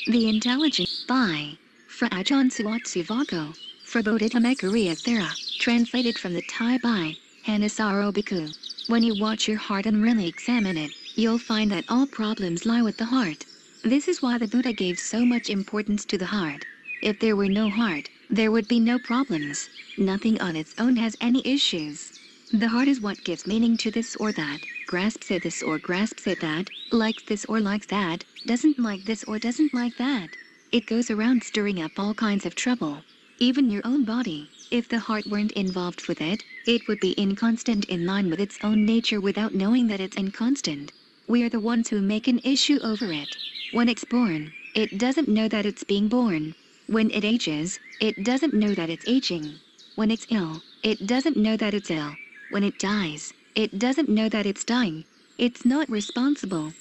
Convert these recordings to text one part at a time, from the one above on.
The intelligent. By Phra Ajaan Suwat Suvaco. Phra Bodhidhammācariya Thera. Translated from the Thai by Ṭhānissaro Bhikkhu. When you watch your heart and really examine it, you'll find that all problems lie with the heart. This is why the Buddha gave so much importance to the heart. If there were no heart, there would be no problems. Nothing on its own has any issues. The heart is what gives meaning to this or that, grasps at this or grasps at that, likes this or likes that, doesn't like this or doesn't like that. It goes around stirring up all kinds of trouble. Even your own body, if the heart weren't involved with it, it would be inconstant in line with its own nature without knowing that it's inconstant. We are the ones who make an issue over it. When it's born, it doesn't know that it's being born. When it ages, it doesn't know that it's aging. When it's ill, it doesn't know that it's ill. When it dies, it doesn't know that it's dying. It's not responsible.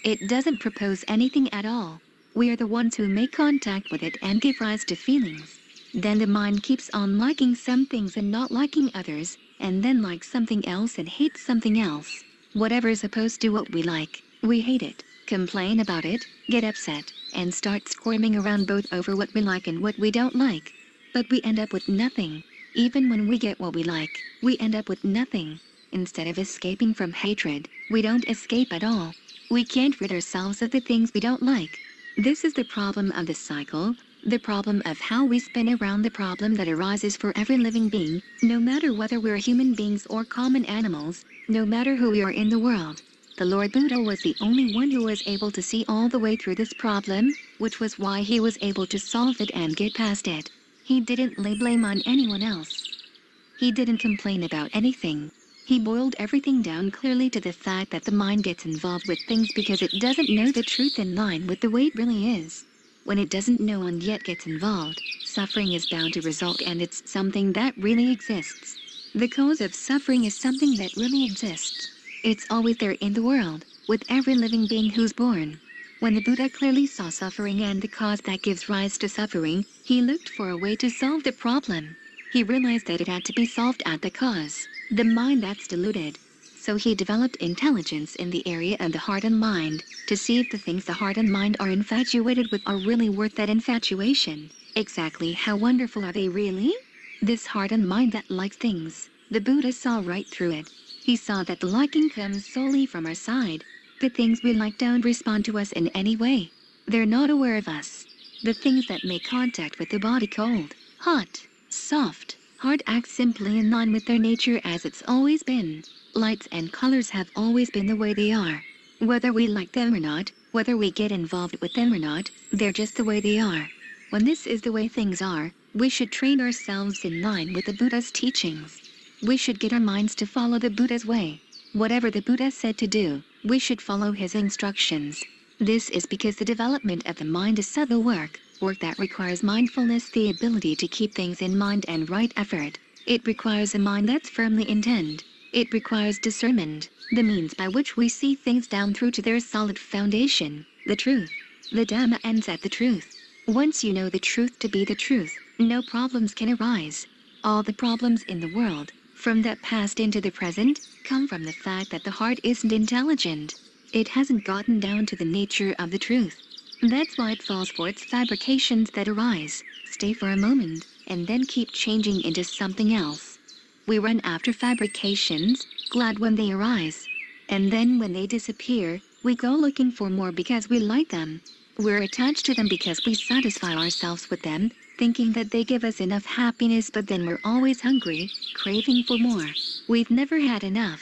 It doesn't propose anything at all. We are the ones who make contact with it and give rise to feelings. Then the mind keeps on liking some things and not liking others, and then likes something else and hates something else. Whatever is opposed to what we like, we hate it, complain about it, get upset, and start squirming around both over what we like and what we don't like. But we end up with nothing. Even when we get what we like, we end up with nothing. Instead of escaping from hatred, we don't escape at all. We can't rid ourselves of the things we don't like. This is the problem of the cycle, the problem of how we spin around the problem that arises for every living being, no matter whether we're human beings or common animals, no matter who we are in the world. The Lord Buddha was the only one who was able to see all the way through this problem, which was why he was able to solve it and get past it. He didn't lay blame on anyone else. He didn't complain about anything. He boiled everything down clearly to the fact that the mind gets involved with things because it doesn't know the truth in line with the way it really is. When it doesn't know and yet gets involved, suffering is bound to result, and it's something that really exists. The cause of suffering is something that really exists. It's always there in the world, with every living being who's born. When the Buddha clearly saw suffering and the cause that gives rise to suffering, he looked for a way to solve the problem. He realized that it had to be solved at the cause, the mind that's deluded. So he developed intelligence in the area of the heart and mind, to see if the things the heart and mind are infatuated with are really worth that infatuation. Exactly how wonderful are they really? This heart and mind that likes things, the Buddha saw right through it. He saw that the liking comes solely from our side. The things we like don't respond to us in any way. They're not aware of us. The things that make contact with the body cold, hot, soft, hard act simply in line with their nature as it's always been. Lights and colors have always been the way they are. Whether we like them or not, whether we get involved with them or not, they're just the way they are. When this is the way things are, we should train ourselves in line with the Buddha's teachings. We should get our minds to follow the Buddha's way. Whatever the Buddha said to do, we should follow his instructions. This is because the development of the mind is subtle work that requires mindfulness, the ability to keep things in mind and right effort. It requires a mind that's firmly intent. It requires discernment, the means by which we see things down through to their solid foundation, the truth. The Dhamma ends at the truth. Once you know the truth to be the truth, no problems can arise. All the problems in the world, from the past into the present, come from the fact that the heart isn't intelligent. It hasn't gotten down to the nature of the truth. That's why it falls for its fabrications that arise, stay for a moment, and then keep changing into something else. We run after fabrications, glad when they arise. And then when they disappear, we go looking for more because we like them. We're attached to them because we satisfy ourselves with them, thinking that they give us enough happiness, but then we're always hungry, craving for more. We've never had enough.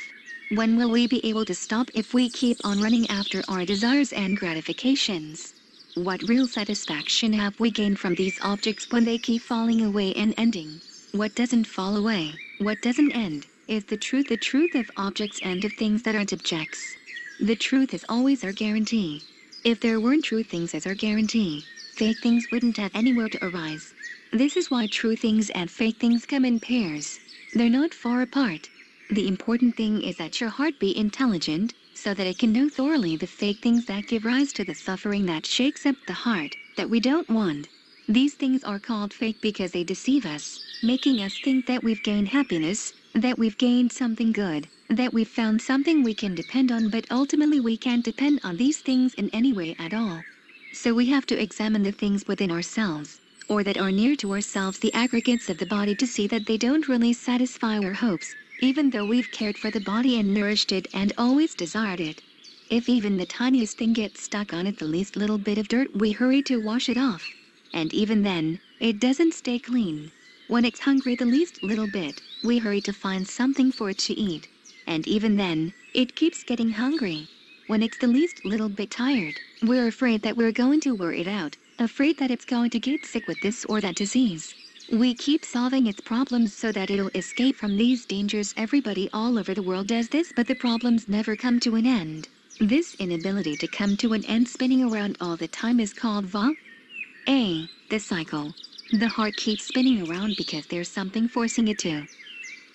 When will we be able to stop if we keep on running after our desires and gratifications? What real satisfaction have we gained from these objects when they keep falling away and ending? What doesn't fall away, what doesn't end, is the truth of objects and of things that aren't objects. The truth is always our guarantee. If there weren't true things as our guarantee, fake things wouldn't have anywhere to arise. This is why true things and fake things come in pairs. They're not far apart. The important thing is that your heart be intelligent, so that it can know thoroughly the fake things that give rise to the suffering that shakes up the heart, that we don't want. These things are called fake because they deceive us, making us think that we've gained happiness, that we've gained something good, that we've found something we can depend on, but ultimately we can't depend on these things in any way at all. So we have to examine the things within ourselves, or that are near to ourselves, the aggregates of the body, to see that they don't really satisfy our hopes, even though we've cared for the body and nourished it and always desired it. If even the tiniest thing gets stuck on it, the least little bit of dirt, we hurry to wash it off. And even then, it doesn't stay clean. When it's hungry the least little bit, we hurry to find something for it to eat. And even then, it keeps getting hungry. When it's the least little bit tired, we're afraid that we're going to wear it out, afraid that it's going to get sick with this or that disease. We keep solving its problems so that it'll escape from these dangers. Everybody all over the world does this, but the problems never come to an end. This inability to come to an end, spinning around all the time, is called the cycle. The heart keeps spinning around because there's something forcing it to.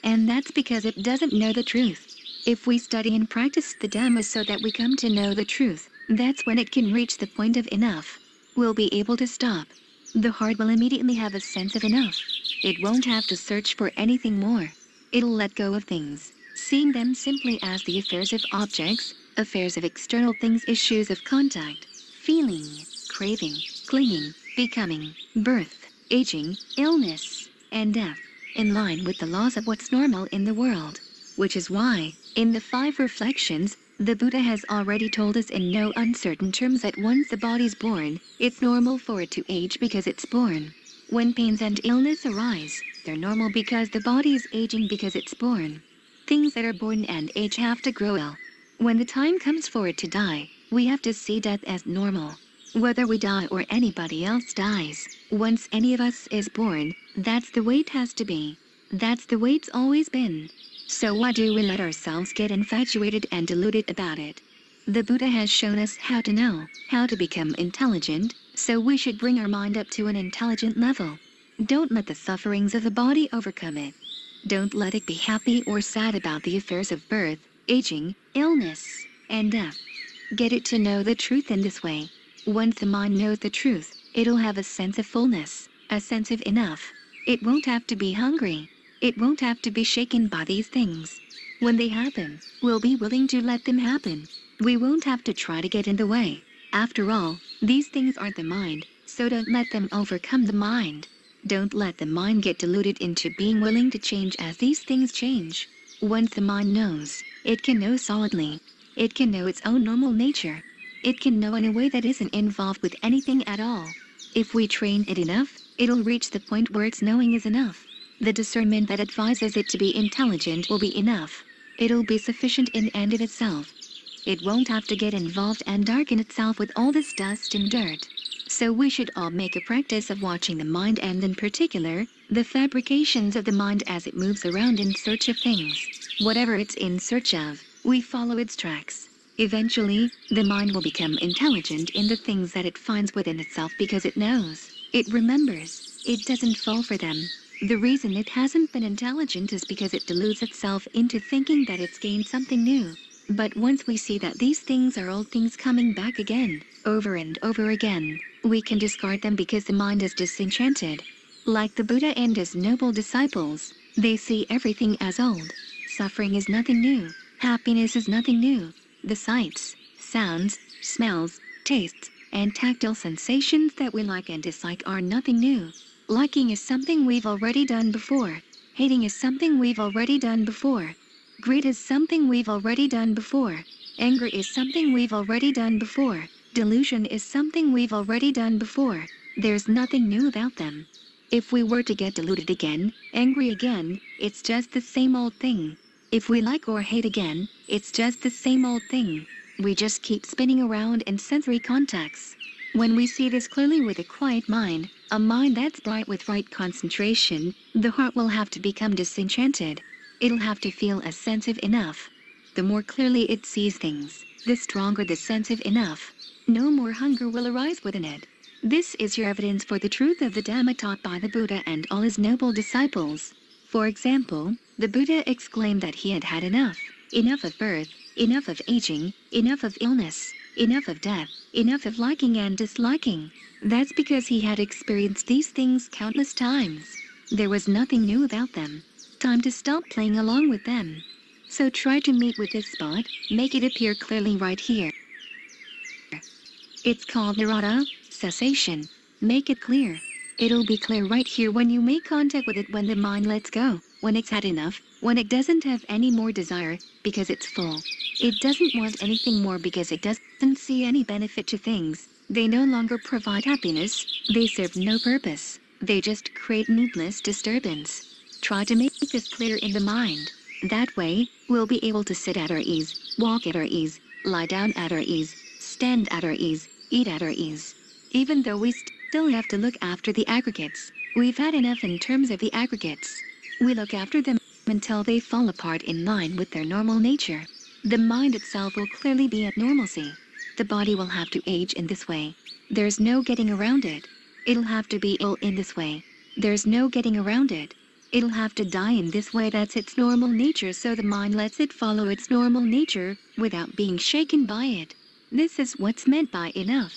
And that's because it doesn't know the truth. If we study and practice the Dhamma so that we come to know the truth, that's when it can reach the point of enough. We'll be able to stop. The heart will immediately have a sense of enough. It won't have to search for anything more. It'll let go of things, seeing them simply as the affairs of objects, affairs of external things, issues of contact, feeling, craving, clinging, becoming, birth, aging, illness, and death, in line with the laws of what's normal in the world. Which is why, in the 5 reflections, the Buddha has already told us in no uncertain terms that once the body's born, it's normal for it to age because it's born. When pains and illness arise, they're normal because the body is aging because it's born. Things that are born and age have to grow ill. When the time comes for it to die, we have to see death as normal. Whether we die or anybody else dies, once any of us is born, that's the way it has to be. That's the way it's always been. So why do we let ourselves get infatuated and deluded about it? The Buddha has shown us how to know, how to become intelligent, so we should bring our mind up to an intelligent level. Don't let the sufferings of the body overcome it. Don't let it be happy or sad about the affairs of birth, aging, illness, and death. Get it to know the truth in this way. Once the mind knows the truth, it'll have a sense of fullness, a sense of enough. It won't have to be hungry. It won't have to be shaken by these things. When they happen, we'll be willing to let them happen. We won't have to try to get in the way. After all, these things aren't the mind, so don't let them overcome the mind. Don't let the mind get deluded into being willing to change as these things change. Once the mind knows, it can know solidly. It can know its own normal nature. It can know in a way that isn't involved with anything at all. If we train it enough, it'll reach the point where its knowing is enough. The discernment that advises it to be intelligent will be enough. It'll be sufficient in and of itself. It won't have to get involved and darken itself with all this dust and dirt. So we should all make a practice of watching the mind, and in particular, the fabrications of the mind as it moves around in search of things. Whatever it's in search of, we follow its tracks. Eventually, the mind will become intelligent in the things that it finds within itself because it knows, it remembers, it doesn't fall for them. The reason it hasn't been intelligent is because it deludes itself into thinking that it's gained something new. But once we see that these things are old things coming back again, over and over again, we can discard them because the mind is disenchanted. Like the Buddha and his noble disciples, they see everything as old. Suffering is nothing new. Happiness is nothing new. The sights, sounds, smells, tastes, and tactile sensations that we like and dislike are nothing new. Liking is something we've already done before. Hating is something we've already done before. Greed is something we've already done before. Anger is something we've already done before. Delusion is something we've already done before. There's nothing new about them. If we were to get deluded again, angry again, it's just the same old thing. If we like or hate again, it's just the same old thing. We just keep spinning around in sensory contacts. When we see this clearly with a quiet mind, a mind that's bright with right concentration, the heart will have to become disenchanted. It'll have to feel a sense of enough. The more clearly it sees things, the stronger the sense of enough. No more hunger will arise within it. This is your evidence for the truth of the Dhamma taught by the Buddha and all his noble disciples. For example, the Buddha exclaimed that he had had enough. Enough of birth, enough of aging, enough of illness, enough of death, enough of liking and disliking. That's because he had experienced these things countless times. There was nothing new about them. Time to stop playing along with them. So try to meet with this spot, make it appear clearly right here. It's called Nirodha, cessation. Make it clear. It'll be clear right here when you make contact with it, when the mind lets go, when it's had enough, when it doesn't have any more desire, because it's full. It doesn't want anything more because it doesn't see any benefit to things. They no longer provide happiness, they serve no purpose, they just create needless disturbance. Try to make this clear in the mind. That way, we'll be able to sit at our ease, walk at our ease, lie down at our ease, stand at our ease, eat at our ease. Even though we still have to look after the aggregates, we've had enough in terms of the aggregates. We look after them until they fall apart in line with their normal nature. The mind itself will clearly be at normalcy. The body will have to age in this way. There's no getting around it. It'll have to be ill in this way. There's no getting around it. It'll have to die in this way. That's its normal nature, so the mind lets it follow its normal nature without being shaken by it. This is what's meant by enough.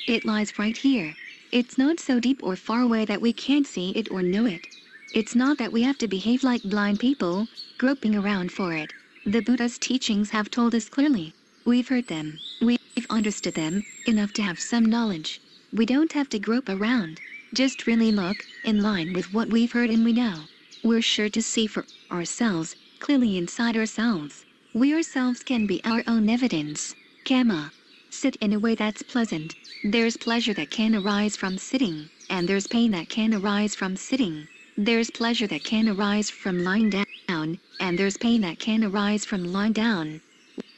It lies right here. It's not so deep or far away that we can't see it or know it. It's not that we have to behave like blind people, groping around for it. The Buddha's teachings have told us clearly. We've heard them, we've understood them, enough to have some knowledge. We don't have to grope around. Just really look, in line with what we've heard and we know. We're sure to see for ourselves, clearly inside ourselves. We ourselves can be our own evidence. Kamma. Sit in a way that's pleasant. There's pleasure that can arise from sitting, and there's pain that can arise from sitting. There's pleasure that can arise from lying down, and there's pain that can arise from lying down.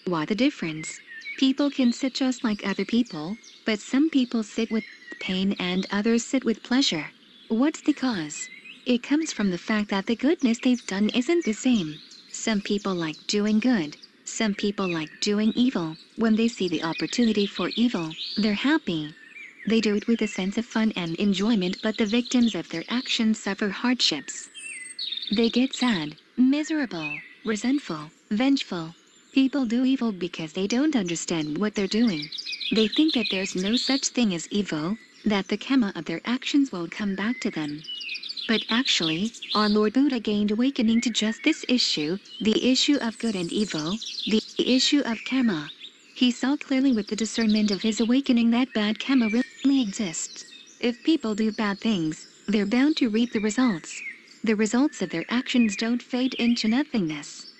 Why the difference? People can sit just like other people, but some people sit with pain and others sit with pleasure. What's the cause? It comes from the fact that the goodness they've done isn't the same. Some people like doing good. Some people like doing evil. When they see the opportunity for evil, they're happy. They do it with a sense of fun and enjoyment, but the victims of their actions suffer hardships. They get sad, miserable, resentful, vengeful. People do evil because they don't understand what they're doing. They think that there's no such thing as evil, that the karma of their actions will come back to them. But actually, our Lord Buddha gained awakening to just this issue, the issue of good and evil, the issue of karma. He saw clearly with the discernment of his awakening that bad karma really exists. If people do bad things, they're bound to reap the results. The results of their actions don't fade into nothingness.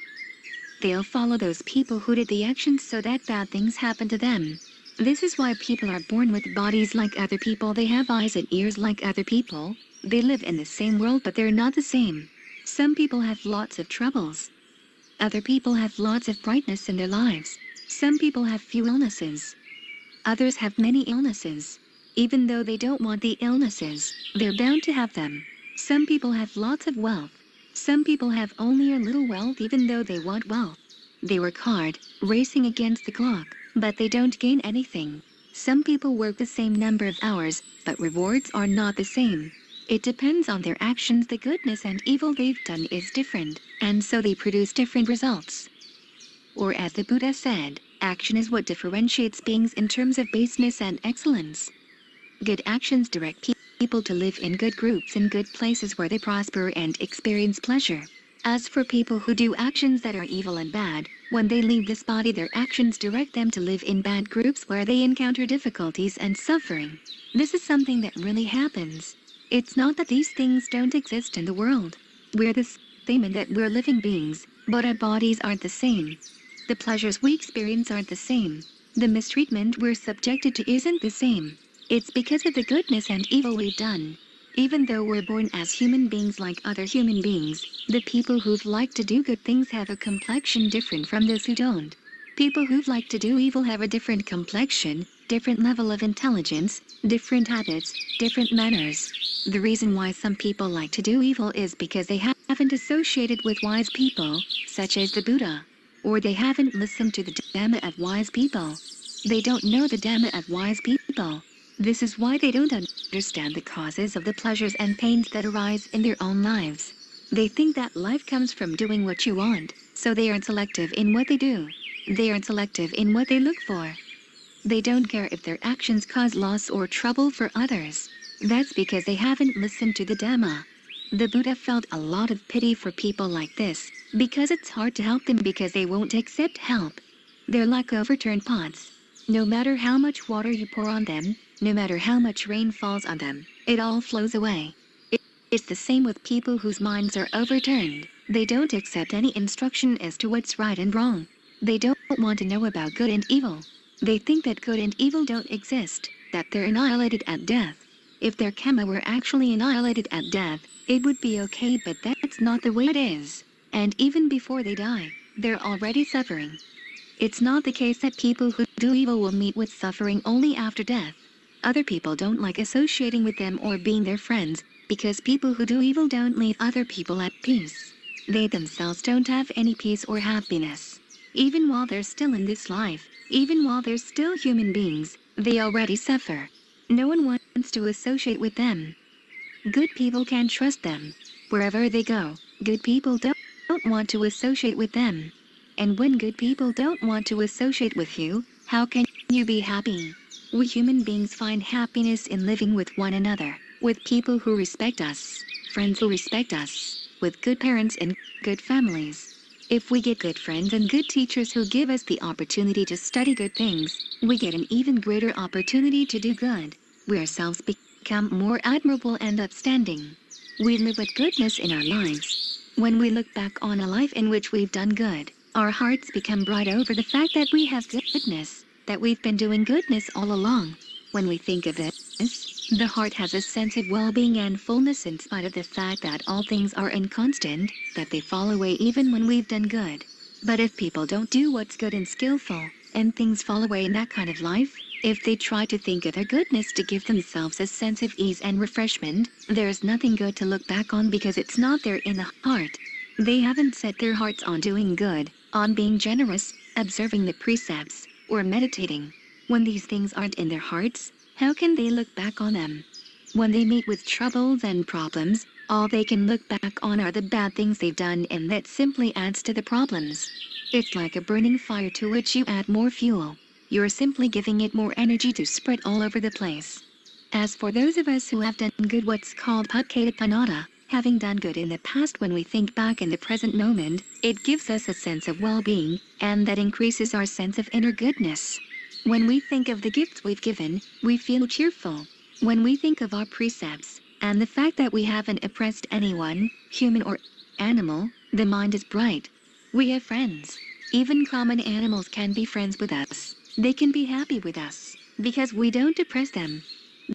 They'll follow those people who did the actions so that bad things happen to them. This is why people are born with bodies like other people. They have eyes and ears like other people. They live in the same world, but they're not the same. Some people have lots of troubles. Other people have lots of brightness in their lives. Some people have few illnesses. Others have many illnesses. Even though they don't want the illnesses, they're bound to have them. Some people have lots of wealth. Some people have only a little wealth even though they want wealth. They work hard, racing against the clock, but they don't gain anything. Some people work the same number of hours, but rewards are not the same. It depends on their actions. The goodness and evil they've done is different, and so they produce different results. Or as the Buddha said, action is what differentiates beings in terms of baseness and excellence. Good actions direct people to live in good groups in good places where they prosper and experience pleasure. As for people who do actions that are evil and bad, when they leave this body their actions direct them to live in bad groups where they encounter difficulties and suffering. This is something that really happens. It's not that these things don't exist in the world. We're the same in that we're living beings, but our bodies aren't the same. The pleasures we experience aren't the same. The mistreatment we're subjected to isn't the same. It's because of the goodness and evil we've done. Even though we're born as human beings like other human beings, the people who've liked to do good things have a complexion different from those who don't. People who've liked to do evil have a different complexion, different level of intelligence, different habits, different manners. The reason why some people like to do evil is because they haven't associated with wise people, such as the Buddha. Or they haven't listened to the Dhamma of wise people. They don't know the Dhamma of wise people. This is why they don't understand the causes of the pleasures and pains that arise in their own lives. They think that life comes from doing what you want, so they aren't selective in what they do. They aren't selective in what they look for. They don't care if their actions cause loss or trouble for others. That's because they haven't listened to the Dhamma. The Buddha felt a lot of pity for people like this, because it's hard to help them because they won't accept help. They're like overturned pots. No matter how much water you pour on them, no matter how much rain falls on them, it all flows away. It's the same with people whose minds are overturned. They don't accept any instruction as to what's right and wrong. They don't want to know about good and evil. They think that good and evil don't exist, that they're annihilated at death. If their karma were actually annihilated at death, it would be okay, but that's not the way it is. And even before they die, they're already suffering. It's not the case that people who do evil will meet with suffering only after death. Other people don't like associating with them or being their friends, because people who do evil don't leave other people at peace. They themselves don't have any peace or happiness. Even while they're still in this life, even while they're still human beings, they already suffer. No one wants to associate with them. Good people can trust them. Wherever they go, good people don't want to associate with them. And when good people don't want to associate with you, how can you be happy? We human beings find happiness in living with one another, with people who respect us, friends who respect us, with good parents and good families. If we get good friends and good teachers who give us the opportunity to study good things, we get an even greater opportunity to do good. We ourselves become more admirable and upstanding. We live with goodness in our lives. When we look back on a life in which we've done good, our hearts become bright over the fact that we have goodness, that we've been doing goodness all along. When we think of this, the heart has a sense of well-being and fullness in spite of the fact that all things are inconstant, that they fall away even when we've done good. But if people don't do what's good and skillful, and things fall away in that kind of life, if they try to think of their goodness to give themselves a sense of ease and refreshment, there's nothing good to look back on because it's not there in the heart. They haven't set their hearts on doing good, on being generous, observing the precepts, or meditating. When these things aren't in their hearts, how can they look back on them? When they meet with troubles and problems, all they can look back on are the bad things they've done, and that simply adds to the problems. It's like a burning fire to which you add more fuel. You're simply giving it more energy to spread all over the place. As for those of us who have done good, what's called Padketapanada, having done good in the past, when we think back in the present moment, it gives us a sense of well-being, and that increases our sense of inner goodness. When we think of the gifts we've given, we feel cheerful. When we think of our precepts, and the fact that we haven't oppressed anyone, human or animal, the mind is bright. We have friends. Even common animals can be friends with us. They can be happy with us, because we don't oppress them.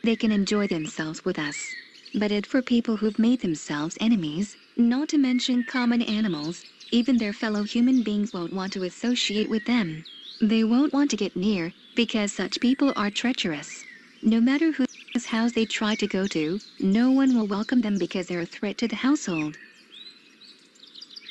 They can enjoy themselves with us. But as for people who've made themselves enemies, not to mention common animals, even their fellow human beings won't want to associate with them. They won't want to get near, because such people are treacherous. No matter whose house they try to go to, no one will welcome them because they're a threat to the household.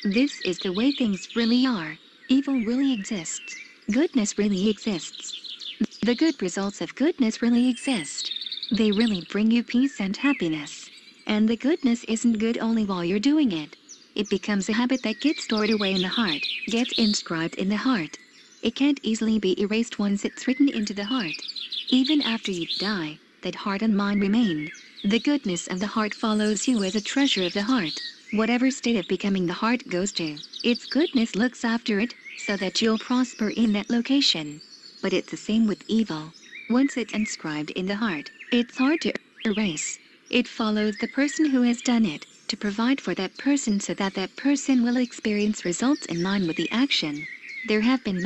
This is the way things really are. Evil really exists. Goodness really exists. The good results of goodness really exist. They really bring you peace and happiness. And the goodness isn't good only while you're doing it. It becomes a habit that gets stored away in the heart, gets inscribed in the heart. It can't easily be erased once it's written into the heart. Even after you die, that heart and mind remain. The goodness of the heart follows you as a treasure of the heart. Whatever state of becoming the heart goes to, its goodness looks after it, so that you'll prosper in that location. But it's the same with evil. Once it's inscribed in the heart, it's hard to erase. It follows the person who has done it, to provide for that person so that that person will experience results in line with the action. There have been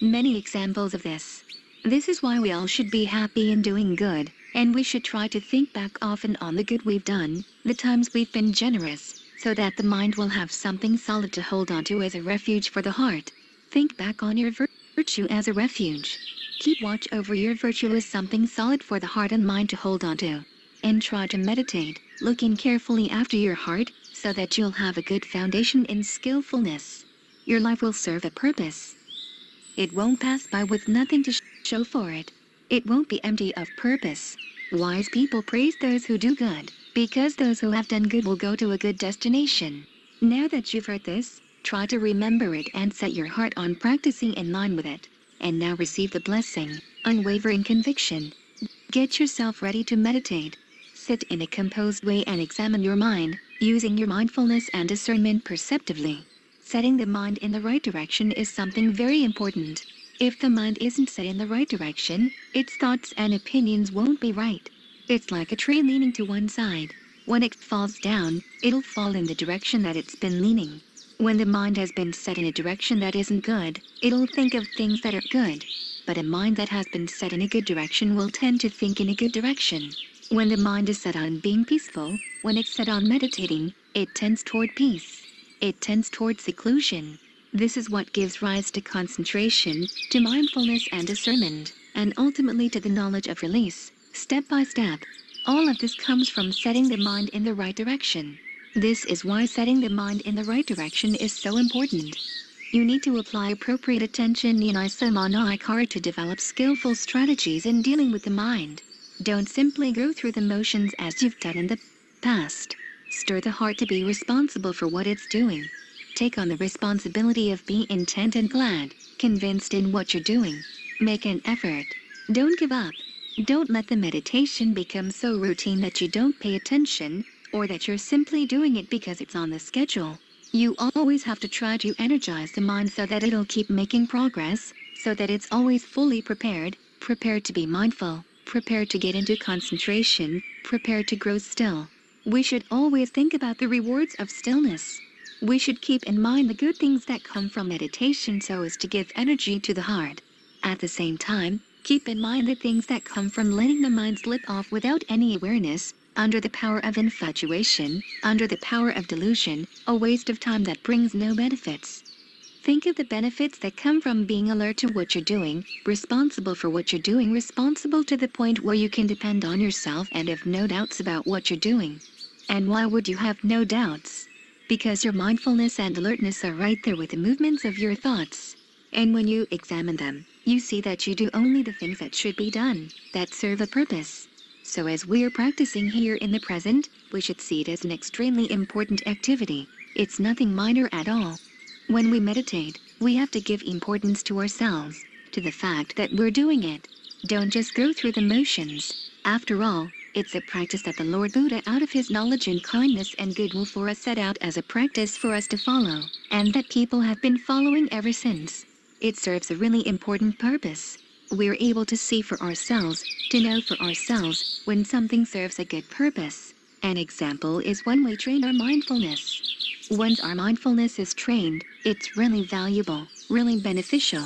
many examples of this. This is why we all should be happy in doing good, and we should try to think back often on the good we've done, the times we've been generous, so that the mind will have something solid to hold on to as a refuge for the heart. Think back on your virtue as a refuge. Keep watch over your virtue as something solid for the heart and mind to hold on to. And try to meditate, looking carefully after your heart, so that you'll have a good foundation in skillfulness. Your life will serve a purpose. It won't pass by with nothing to show for it. It won't be empty of purpose. Wise people praise those who do good, because those who have done good will go to a good destination. Now that you've heard this, try to remember it and set your heart on practicing in line with it. And now receive the blessing, unwavering conviction. Get yourself ready to meditate. Sit in a composed way and examine your mind, using your mindfulness and discernment perceptively. Setting the mind in the right direction is something very important. If the mind isn't set in the right direction, its thoughts and opinions won't be right. It's like a tree leaning to one side. When it falls down, it'll fall in the direction that it's been leaning. When the mind has been set in a direction that isn't good, it'll think of things that are good. But a mind that has been set in a good direction will tend to think in a good direction. When the mind is set on being peaceful, when it's set on meditating, it tends toward peace. It tends toward seclusion. This is what gives rise to concentration, to mindfulness and discernment, and ultimately to the knowledge of release, step by step. All of this comes from setting the mind in the right direction. This is why setting the mind in the right direction is so important. You need to apply appropriate attention in Ṭhānissaro to develop skillful strategies in dealing with the mind. Don't simply go through the motions as you've done in the past. Stir the heart to be responsible for what it's doing. Take on the responsibility of being intent and glad, convinced in what you're doing. Make an effort. Don't give up. Don't let the meditation become so routine that you don't pay attention, or that you're simply doing it because it's on the schedule. You always have to try to energize the mind so that it'll keep making progress, so that it's always fully prepared to be mindful, prepared to get into concentration, prepared to grow still. We should always think about the rewards of stillness. We should keep in mind the good things that come from meditation so as to give energy to the heart. At the same time, keep in mind the things that come from letting the mind slip off without any awareness, under the power of infatuation, under the power of delusion, a waste of time that brings no benefits. Think of the benefits that come from being alert to what you're doing, responsible for what you're doing, responsible to the point where you can depend on yourself and have no doubts about what you're doing. And why would you have no doubts? Because your mindfulness and alertness are right there with the movements of your thoughts. And when you examine them, you see that you do only the things that should be done, that serve a purpose. So as we're practicing here in the present, we should see it as an extremely important activity. It's nothing minor at all. When we meditate, we have to give importance to ourselves, to the fact that we're doing it. Don't just go through the motions. After all, it's a practice that the Lord Buddha, out of his knowledge and kindness and goodwill for us, set out as a practice for us to follow, and that people have been following ever since. It serves a really important purpose. We're able to see for ourselves, to know for ourselves, when something serves a good purpose. An example is when we train our mindfulness. Once our mindfulness is trained, it's really valuable, really beneficial.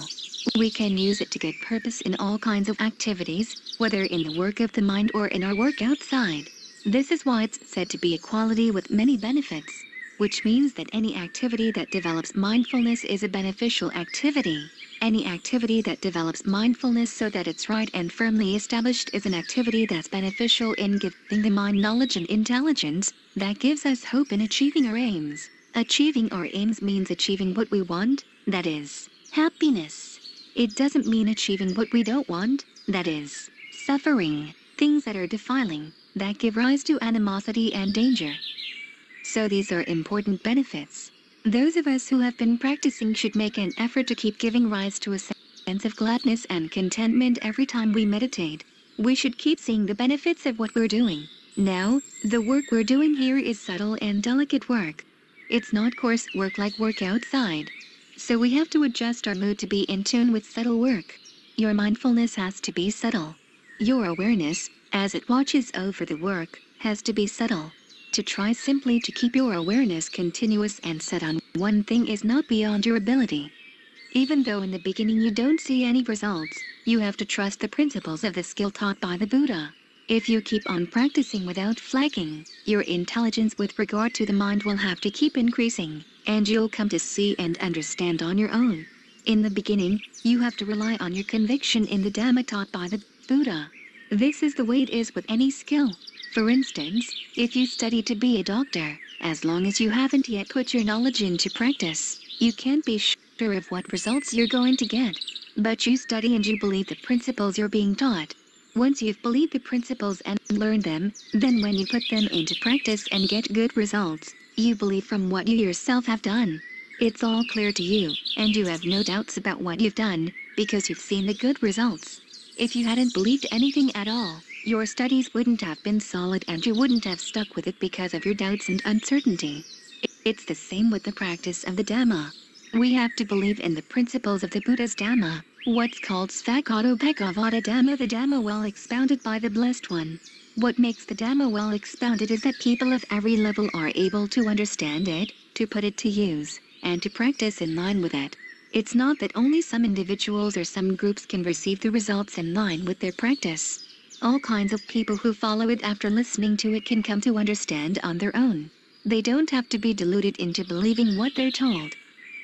We can use it to good purpose in all kinds of activities, whether in the work of the mind or in our work outside. This is why it's said to be a quality with many benefits, which means that any activity that develops mindfulness is a beneficial activity. Any activity that develops mindfulness so that it's right and firmly established is an activity that's beneficial in giving the mind knowledge and intelligence that gives us hope in achieving our aims. Achieving our aims means achieving what we want, that is, happiness. It doesn't mean achieving what we don't want, that is, suffering, things that are defiling, that give rise to animosity and danger. So these are important benefits. Those of us who have been practicing should make an effort to keep giving rise to a sense of gladness and contentment every time we meditate. We should keep seeing the benefits of what we're doing. Now, the work we're doing here is subtle and delicate work. It's not coarse work like work outside. So we have to adjust our mood to be in tune with subtle work. Your mindfulness has to be subtle. Your awareness, as it watches over the work, has to be subtle. To try simply to keep your awareness continuous and set on one thing is not beyond your ability. Even though in the beginning you don't see any results, you have to trust the principles of the skill taught by the Buddha. If you keep on practicing without flagging, your intelligence with regard to the mind will have to keep increasing, and you'll come to see and understand on your own. In the beginning, you have to rely on your conviction in the Dhamma taught by the Buddha. This is the way it is with any skill. For instance, if you study to be a doctor, as long as you haven't yet put your knowledge into practice, you can't be sure of what results you're going to get. But you study and you believe the principles you're being taught. Once you've believed the principles and learned them, then when you put them into practice and get good results, you believe from what you yourself have done. It's all clear to you, and you have no doubts about what you've done, because you've seen the good results. If you hadn't believed anything at all, your studies wouldn't have been solid and you wouldn't have stuck with it because of your doubts and uncertainty. It's the same with the practice of the Dhamma. We have to believe in the principles of the Buddha's Dhamma, What's called Suvaco Bhagavata Dhamma, the Dhamma well expounded by the Blessed One. What makes the Dhamma well expounded is that people of every level are able to understand it, to put it to use, and to practice in line with it. It's not that only some individuals or some groups can receive the results in line with their practice. All kinds of people who follow it after listening to it can come to understand on their own. They don't have to be deluded into believing what they're told.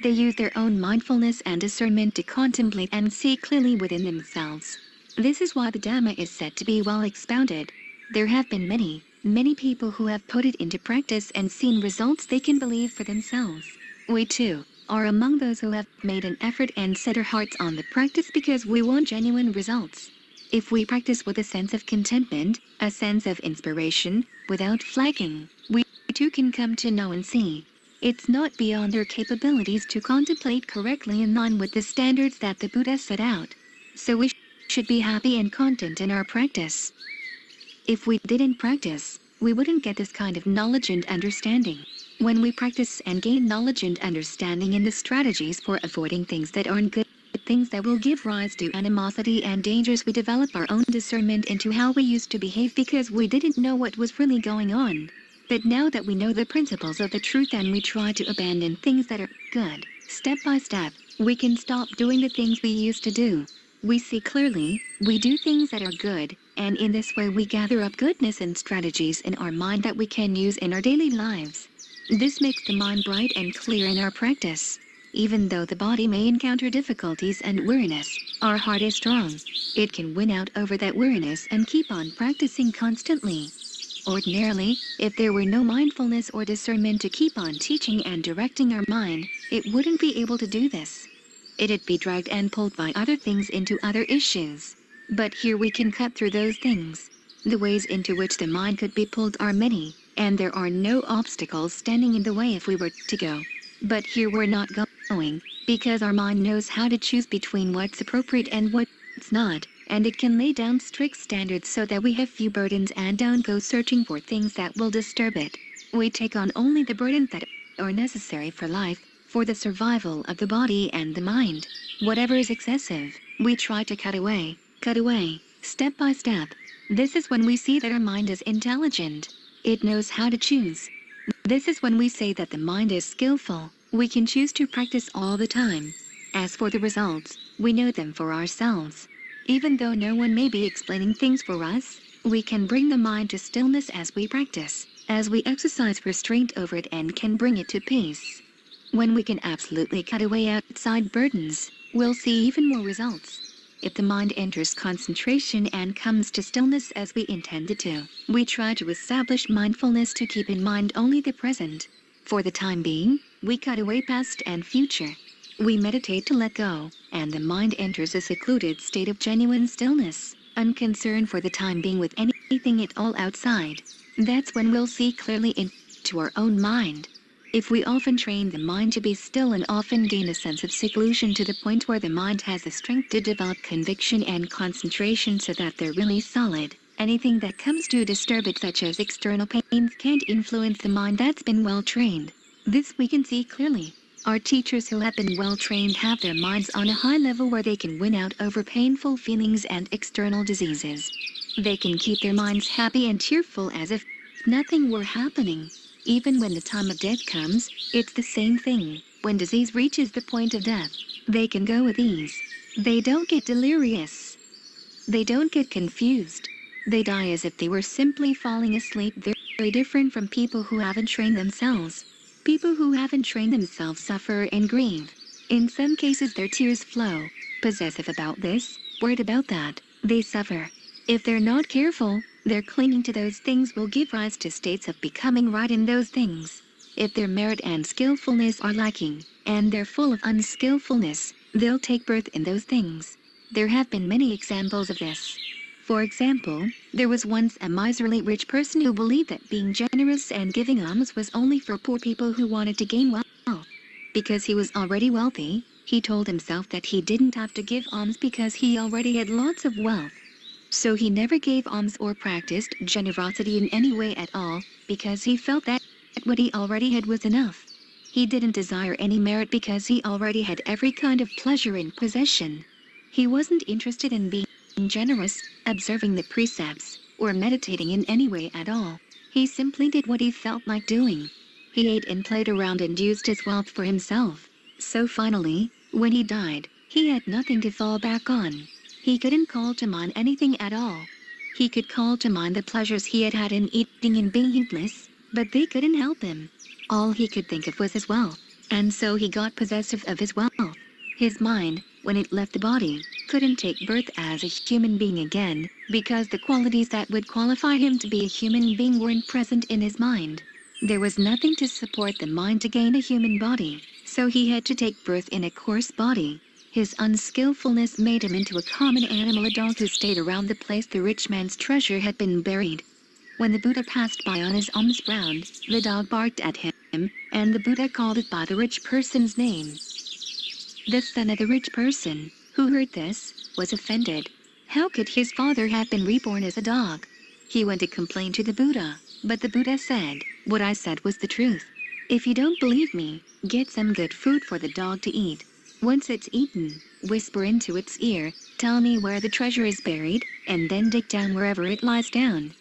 They use their own mindfulness and discernment to contemplate and see clearly within themselves. This is why the Dhamma is said to be well expounded. There have been many, many people who have put it into practice and seen results they can believe for themselves. We too are among those who have made an effort and set our hearts on the practice because we want genuine results. If we practice with a sense of contentment, a sense of inspiration, without flagging, we too can come to know and see. It's not beyond our capabilities to contemplate correctly in line with the standards that the Buddha set out. So we should be happy and content in our practice. If we didn't practice, we wouldn't get this kind of knowledge and understanding. When we practice and gain knowledge and understanding in the strategies for avoiding things that aren't good, things that will give rise to animosity and dangers, we develop our own discernment into how we used to behave because we didn't know what was really going on. But now that we know the principles of the truth and we try to abandon things that are good, step by step, we can stop doing the things we used to do. We see clearly, we do things that are good, and in this way we gather up goodness and strategies in our mind that we can use in our daily lives. This makes the mind bright and clear in our practice. Even though the body may encounter difficulties and weariness, our heart is strong. It can win out over that weariness and keep on practicing constantly. Ordinarily, if there were no mindfulness or discernment to keep on teaching and directing our mind, it wouldn't be able to do this. It'd be dragged and pulled by other things into other issues. But here we can cut through those things. The ways into which the mind could be pulled are many, and there are no obstacles standing in the way if we were to go. But here we're not going, because our mind knows how to choose between what's appropriate and what's not, and it can lay down strict standards so that we have few burdens and don't go searching for things that will disturb it. We take on only the burdens that are necessary for life, for the survival of the body and the mind. Whatever is excessive, we try to cut away, step by step. This is when we see that our mind is intelligent. It knows how to choose. This is when we say that the mind is skillful. We can choose to practice all the time. As for the results, we know them for ourselves. Even though no one may be explaining things for us, we can bring the mind to stillness as we practice, as we exercise restraint over it and can bring it to peace. When we can absolutely cut away outside burdens, we'll see even more results. If the mind enters concentration and comes to stillness as we intend it to, we try to establish mindfulness to keep in mind only the present. For the time being, we cut away past and future. We meditate to let go, and the mind enters a secluded state of genuine stillness, unconcerned for the time being with anything at all outside. That's when we'll see clearly into our own mind. If we often train the mind to be still and often gain a sense of seclusion to the point where the mind has the strength to develop conviction and concentration so that they're really solid, anything that comes to disturb it, such as external pains, can't influence the mind that's been well trained. This we can see clearly. Our teachers who have been well trained have their minds on a high level where they can win out over painful feelings and external diseases. They can keep their minds happy and cheerful as if nothing were happening. Even when the time of death comes, it's the same thing. When disease reaches the point of death, they can go with ease. They don't get delirious. They don't get confused. They die as if they were simply falling asleep. They're very different from people who haven't trained themselves. People who haven't trained themselves suffer and grieve. In some cases their tears flow. Possessive about this, worried about that, they suffer. If they're not careful, their clinging to those things will give rise to states of becoming right in those things. If their merit and skillfulness are lacking, and they're full of unskillfulness, they'll take birth in those things. There have been many examples of this. For example, there was once a miserly rich person who believed that being generous and giving alms was only for poor people who wanted to gain wealth. Because he was already wealthy, he told himself that he didn't have to give alms because he already had lots of wealth. So he never gave alms or practiced generosity in any way at all, because he felt that what he already had was enough. He didn't desire any merit because he already had every kind of pleasure in possession. He wasn't interested in being generous, observing the precepts, or meditating in any way at all. He simply did what he felt like doing. He ate and played around and used his wealth for himself. So finally, when he died, he had nothing to fall back on. He couldn't call to mind anything at all. He could call to mind the pleasures he had had in eating and being heedless, but they couldn't help him. All he could think of was his wealth, and so he got possessive of his wealth. His mind, when it left the body, couldn't take birth as a human being again, because the qualities that would qualify him to be a human being weren't present in his mind. There was nothing to support the mind to gain a human body, so he had to take birth in a coarse body. His unskillfulness made him into a common animal, a dog who stayed around the place the rich man's treasure had been buried. When the Buddha passed by on his alms round, the dog barked at him, and the Buddha called it by the rich person's name. The son of the rich person, who heard this, was offended. How could his father have been reborn as a dog? He went to complain to the Buddha, but the Buddha said, "What I said was the truth. If you don't believe me, get some good food for the dog to eat. Once it's eaten, whisper into its ear, 'Tell me where the treasure is buried,' and then dig down wherever it lies down."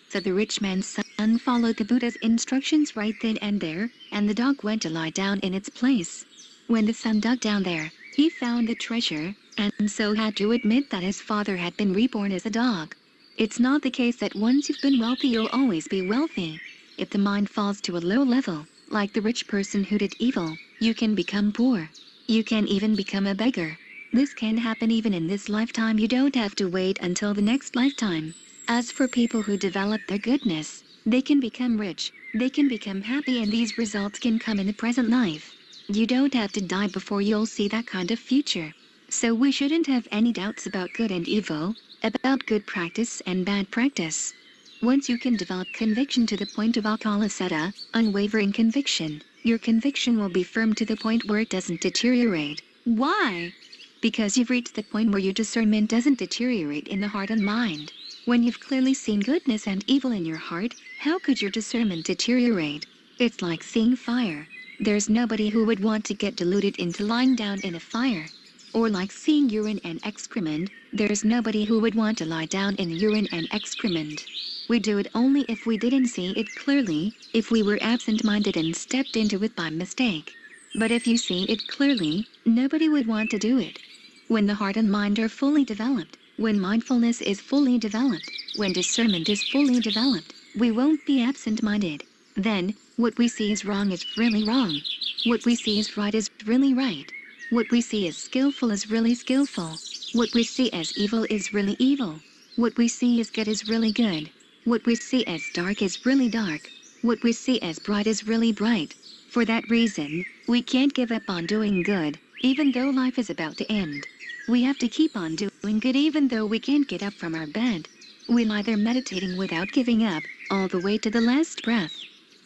So the rich man's son followed the Buddha's instructions right then and there, and the dog went to lie down in its place. When the son dug down there, he found the treasure, and so had to admit that his father had been reborn as a dog. It's not the case that once you've been wealthy you'll always be wealthy. If the mind falls to a low level, like the rich person who did evil, you can become poor. You can even become a beggar. This can happen even in this lifetime. You don't have to wait until the next lifetime. As for people who develop their goodness, they can become rich, they can become happy, and these results can come in the present life. You don't have to die before you'll see that kind of future. So we shouldn't have any doubts about good and evil, about good practice and bad practice. Once you can develop conviction to the point of akala-setta, unwavering conviction, your conviction will be firm to the point where it doesn't deteriorate. Why? Because you've reached the point where your discernment doesn't deteriorate in the heart and mind. When you've clearly seen goodness and evil in your heart, how could your discernment deteriorate? It's like seeing fire. There's nobody who would want to get deluded into lying down in a fire. Or like seeing urine and excrement, there's nobody who would want to lie down in urine and excrement. We do it only if we didn't see it clearly, if we were absent-minded and stepped into it by mistake. But if you see it clearly, nobody would want to do it. When the heart and mind are fully developed, when mindfulness is fully developed, when discernment is fully developed, we won't be absent-minded. Then, what we see is wrong is really wrong. What we see is right is really right. What we see as skillful is really skillful. What we see as evil is really evil. What we see as good is really good. What we see as dark is really dark. What we see as bright is really bright. For that reason, we can't give up on doing good, even though life is about to end. We have to keep on doing good even though we can't get up from our bed. We lie there meditating without giving up, all the way to the last breath.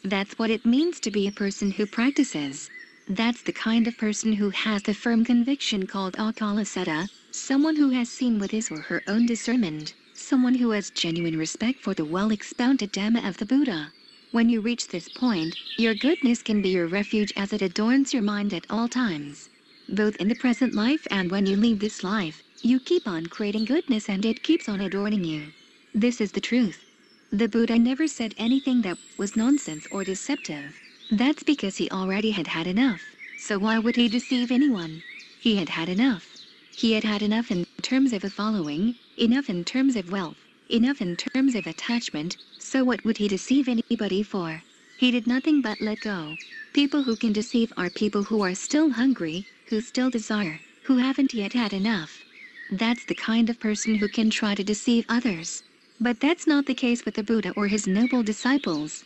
That's what it means to be a person who practices. That's the kind of person who has the firm conviction called akala-setta, someone who has seen with his or her own discernment, someone who has genuine respect for the well-expounded Dhamma of the Buddha. When you reach this point, your goodness can be your refuge as it adorns your mind at all times. Both in the present life and when you leave this life, you keep on creating goodness and it keeps on adorning you. This is the truth. The Buddha never said anything that was nonsense or deceptive. That's because he already had had enough. So why would he deceive anyone? He had had enough. He had had enough in terms of a following, enough in terms of wealth, enough in terms of attachment, so what would he deceive anybody for? He did nothing but let go. People who can deceive are people who are still hungry, who still desire, who haven't yet had enough. That's the kind of person who can try to deceive others. But that's not the case with the Buddha or his noble disciples.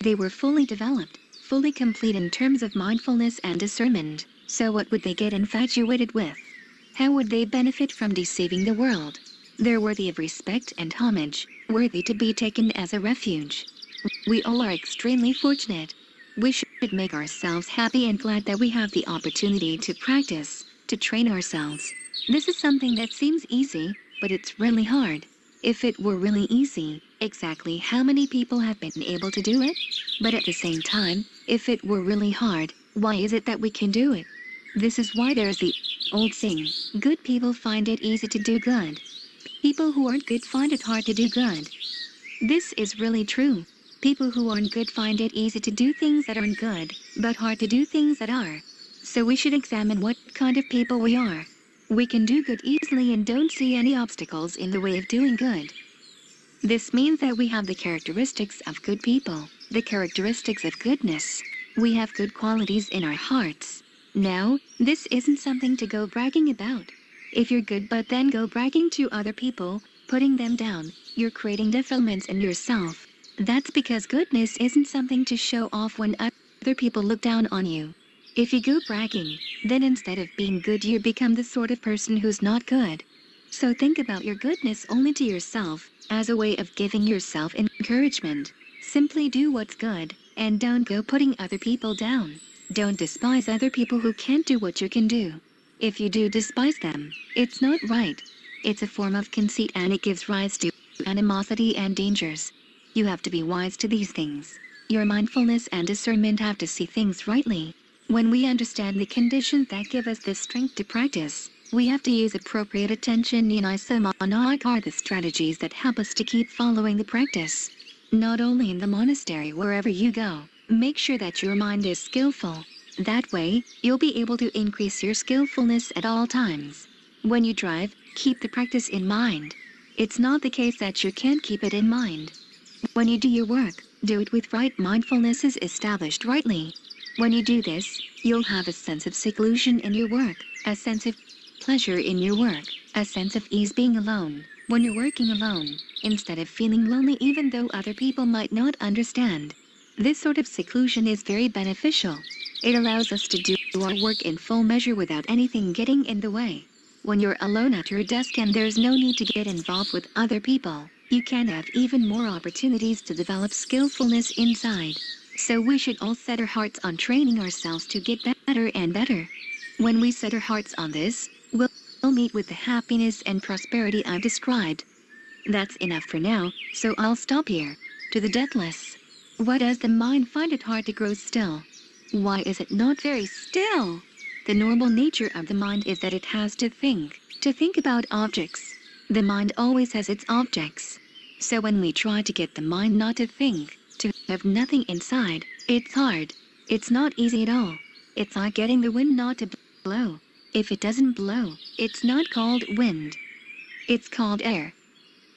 They were fully developed, fully complete in terms of mindfulness and discernment, so what would they get infatuated with? How would they benefit from deceiving the world? They're worthy of respect and homage, worthy to be taken as a refuge. We all are extremely fortunate. We should make ourselves happy and glad that we have the opportunity to practice, to train ourselves. This is something that seems easy, but it's really hard. If it were really easy, exactly how many people have been able to do it? But at the same time, if it were really hard, why is it that we can do it? This is why there's the Old saying, good people find it easy to do good. People who aren't good find it hard to do good. This is really true. People who aren't good find it easy to do things that aren't good, but hard to do things that are. So we should examine what kind of people we are. We can do good easily and don't see any obstacles in the way of doing good. This means that we have the characteristics of good people, the characteristics of goodness. We have good qualities in our hearts. Now, this isn't something to go bragging about. If you're good but then go bragging to other people, putting them down, you're creating defilements in yourself. That's because goodness isn't something to show off when other people look down on you. If you go bragging, then instead of being good you become the sort of person who's not good. So think about your goodness only to yourself, as a way of giving yourself encouragement. Simply do what's good, and don't go putting other people down. Don't despise other people who can't do what you can do. If you do despise them, it's not right. It's a form of conceit and it gives rise to animosity and dangers. You have to be wise to these things. Your mindfulness and discernment have to see things rightly. When we understand the conditions that give us the strength to practice, we have to use appropriate attention. Ṭhānissaro are the strategies that help us to keep following the practice. Not only in the monastery, wherever you go, make sure that your mind is skillful. That way, you'll be able to increase your skillfulness at all times. When you drive, keep the practice in mind. It's not the case that you can't keep it in mind. When you do your work, do it with right mindfulness is established rightly. When you do this, you'll have a sense of seclusion in your work, a sense of pleasure in your work, a sense of ease being alone, when you're working alone, instead of feeling lonely even though other people might not understand. This sort of seclusion is very beneficial. It allows us to do our work in full measure without anything getting in the way. When you're alone at your desk and there's no need to get involved with other people, you can have even more opportunities to develop skillfulness inside. So we should all set our hearts on training ourselves to get better and better. When we set our hearts on this, we'll meet with the happiness and prosperity I've described. That's enough for now, so I'll stop here. To the deathless. Why does the mind find it hard to grow still? Why is it not very still? The normal nature of the mind is that it has to think about objects. The mind always has its objects. So when we try to get the mind not to think, to have nothing inside, it's hard. It's not easy at all. It's like getting the wind not to blow. If it doesn't blow, it's not called wind. It's called air.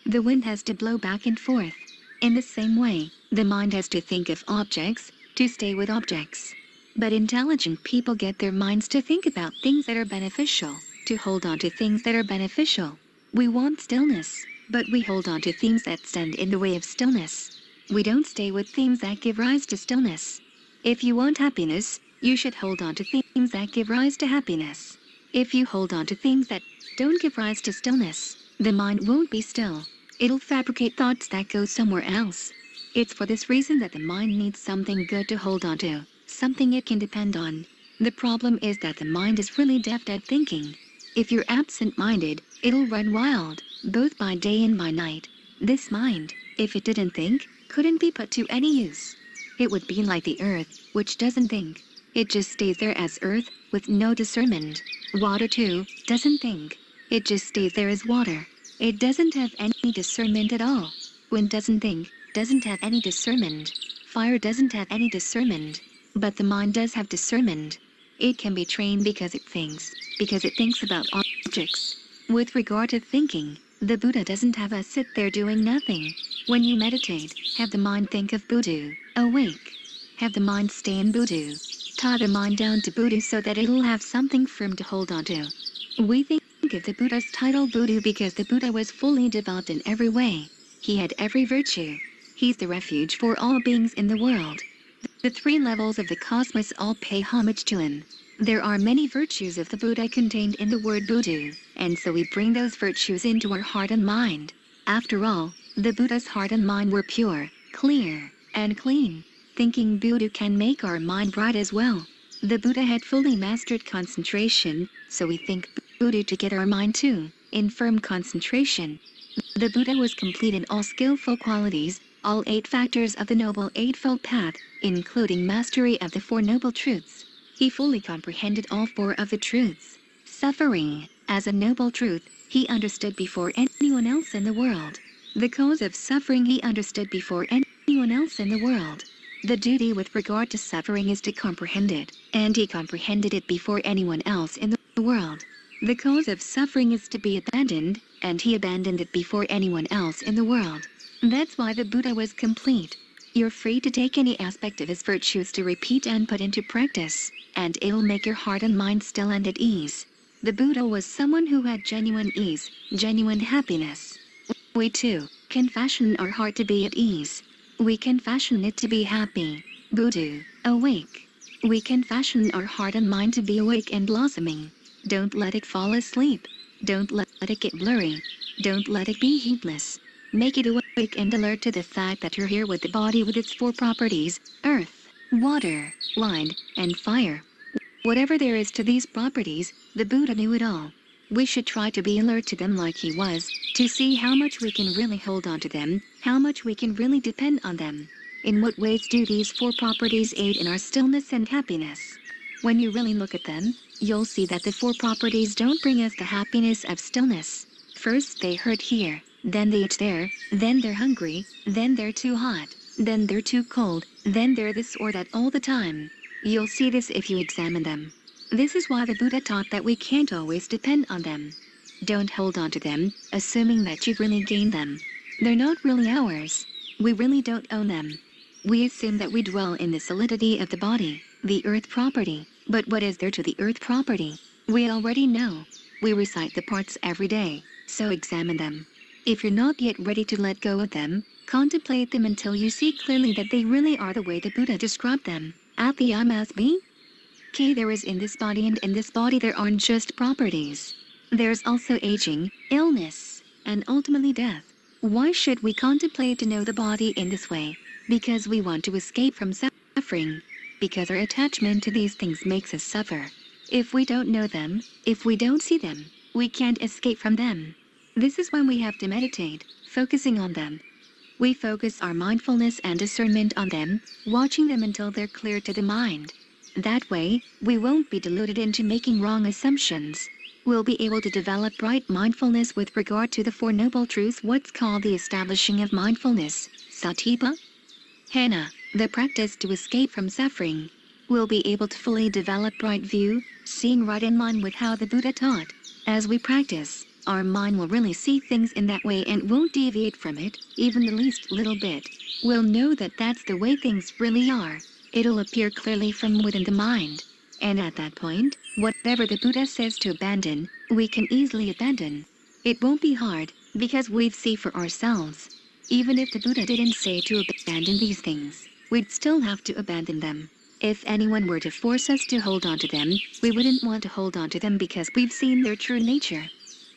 The wind has to blow back and forth. In the same way, the mind has to think of objects, to stay with objects. But intelligent people get their minds to think about things that are beneficial, to hold on to things that are beneficial. We want stillness, but we hold on to things that stand in the way of stillness. We don't stay with things that give rise to stillness. If you want happiness, you should hold on to things that give rise to happiness. If you hold on to things that don't give rise to stillness, the mind won't be still. It'll fabricate thoughts that go somewhere else. It's for this reason that the mind needs something good to hold on to, something it can depend on. The problem is that the mind is really deft at thinking. If you're absent-minded, it'll run wild, both by day and by night. This mind, if it didn't think, couldn't be put to any use. It would be like the earth, which doesn't think. It just stays there as earth, with no discernment. Water too, doesn't think. It just stays there as water. It doesn't have any discernment at all. Wind doesn't think, doesn't have any discernment. Fire doesn't have any discernment. But the mind does have discernment. It can be trained because it thinks about objects. With regard to thinking, the Buddha doesn't have us sit there doing nothing. When you meditate, have the mind think of Buddha, awake. Have the mind stay in Buddha. Tie the mind down to Buddha so that it'll have something firm to hold on to. We think of the Buddha's title Buddha because the Buddha was fully developed in every way. He had every virtue. He's the refuge for all beings in the world. The three levels of the cosmos all pay homage to him. There are many virtues of the Buddha contained in the word Buddha, and so we bring those virtues into our heart and mind. After all, the Buddha's heart and mind were pure, clear, and clean. Thinking Buddha can make our mind bright as well. The Buddha had fully mastered concentration, so we think Buddha to get our mind too, in firm concentration. The Buddha was complete in all skillful qualities, all 8 factors of the Noble Eightfold Path, including mastery of the 4 Noble Truths. He fully comprehended all 4 of the truths. suffering as a noble truth, he understood before anyone else in the world. The cause of suffering he understood before anyone else in the world. The duty with regard to suffering is to comprehend it, and he comprehended it before anyone else in the world. The cause of suffering is to be abandoned, and he abandoned it before anyone else in the world. That's why the Buddha was complete. You're free to take any aspect of his virtues to repeat and put into practice, and it'll make your heart and mind still and at ease. The Buddha was someone who had genuine ease, genuine happiness. We too can fashion our heart to be at ease. We can fashion it to be happy, Buddha, awake. We can fashion our heart and mind to be awake and blossoming. Don't let it fall asleep. Don't let it get blurry. Don't let it be heedless. Make it awake and alert to the fact that you're here with the body with its four properties: earth, water, wind, and fire. Whatever there is to these properties, the Buddha knew it all. We should try to be alert to them like he was, to see how much we can really hold on to them, how much we can really depend on them. In what ways do these four properties aid in our stillness and happiness? When you really look at them, you'll see that the four properties don't bring us the happiness of stillness. First they hurt here, then they itch there, then they're hungry, then they're too hot, then they're too cold, then they're this or that all the time. You'll see this if you examine them. This is why the Buddha taught that we can't always depend on them. Don't hold on to them, assuming that you've really gained them. They're not really ours. We really don't own them. We assume that we dwell in the solidity of the body, the earth property. But what is there to the earth property? We already know. We recite the parts every day, so examine them. If you're not yet ready to let go of them, contemplate them until you see clearly that they really are the way the Buddha described them. Athyāmasmi. There is in this body, and in this body there aren't just properties. There's also aging, illness, and ultimately death. Why should we contemplate to know the body in this way? Because we want to escape from suffering. Because our attachment to these things makes us suffer. If we don't know them, if we don't see them, we can't escape from them. This is when we have to meditate, focusing on them. We focus our mindfulness and discernment on them, watching them until they're clear to the mind. That way, we won't be deluded into making wrong assumptions. We'll be able to develop right mindfulness with regard to the Four Noble Truths, what's called the establishing of mindfulness, Satipa. Dhamma, the practice to escape from suffering. We'll be able to fully develop right view, seeing right in line with how the Buddha taught. As we practice, our mind will really see things in that way and won't deviate from it, even the least little bit. We'll know that that's the way things really are. It'll appear clearly from within the mind. And at that point, whatever the Buddha says to abandon, we can easily abandon. It won't be hard, because we've seen for ourselves. Even if the Buddha didn't say to abandon these things, we'd still have to abandon them. If anyone were to force us to hold on to them, we wouldn't want to hold on to them because we've seen their true nature.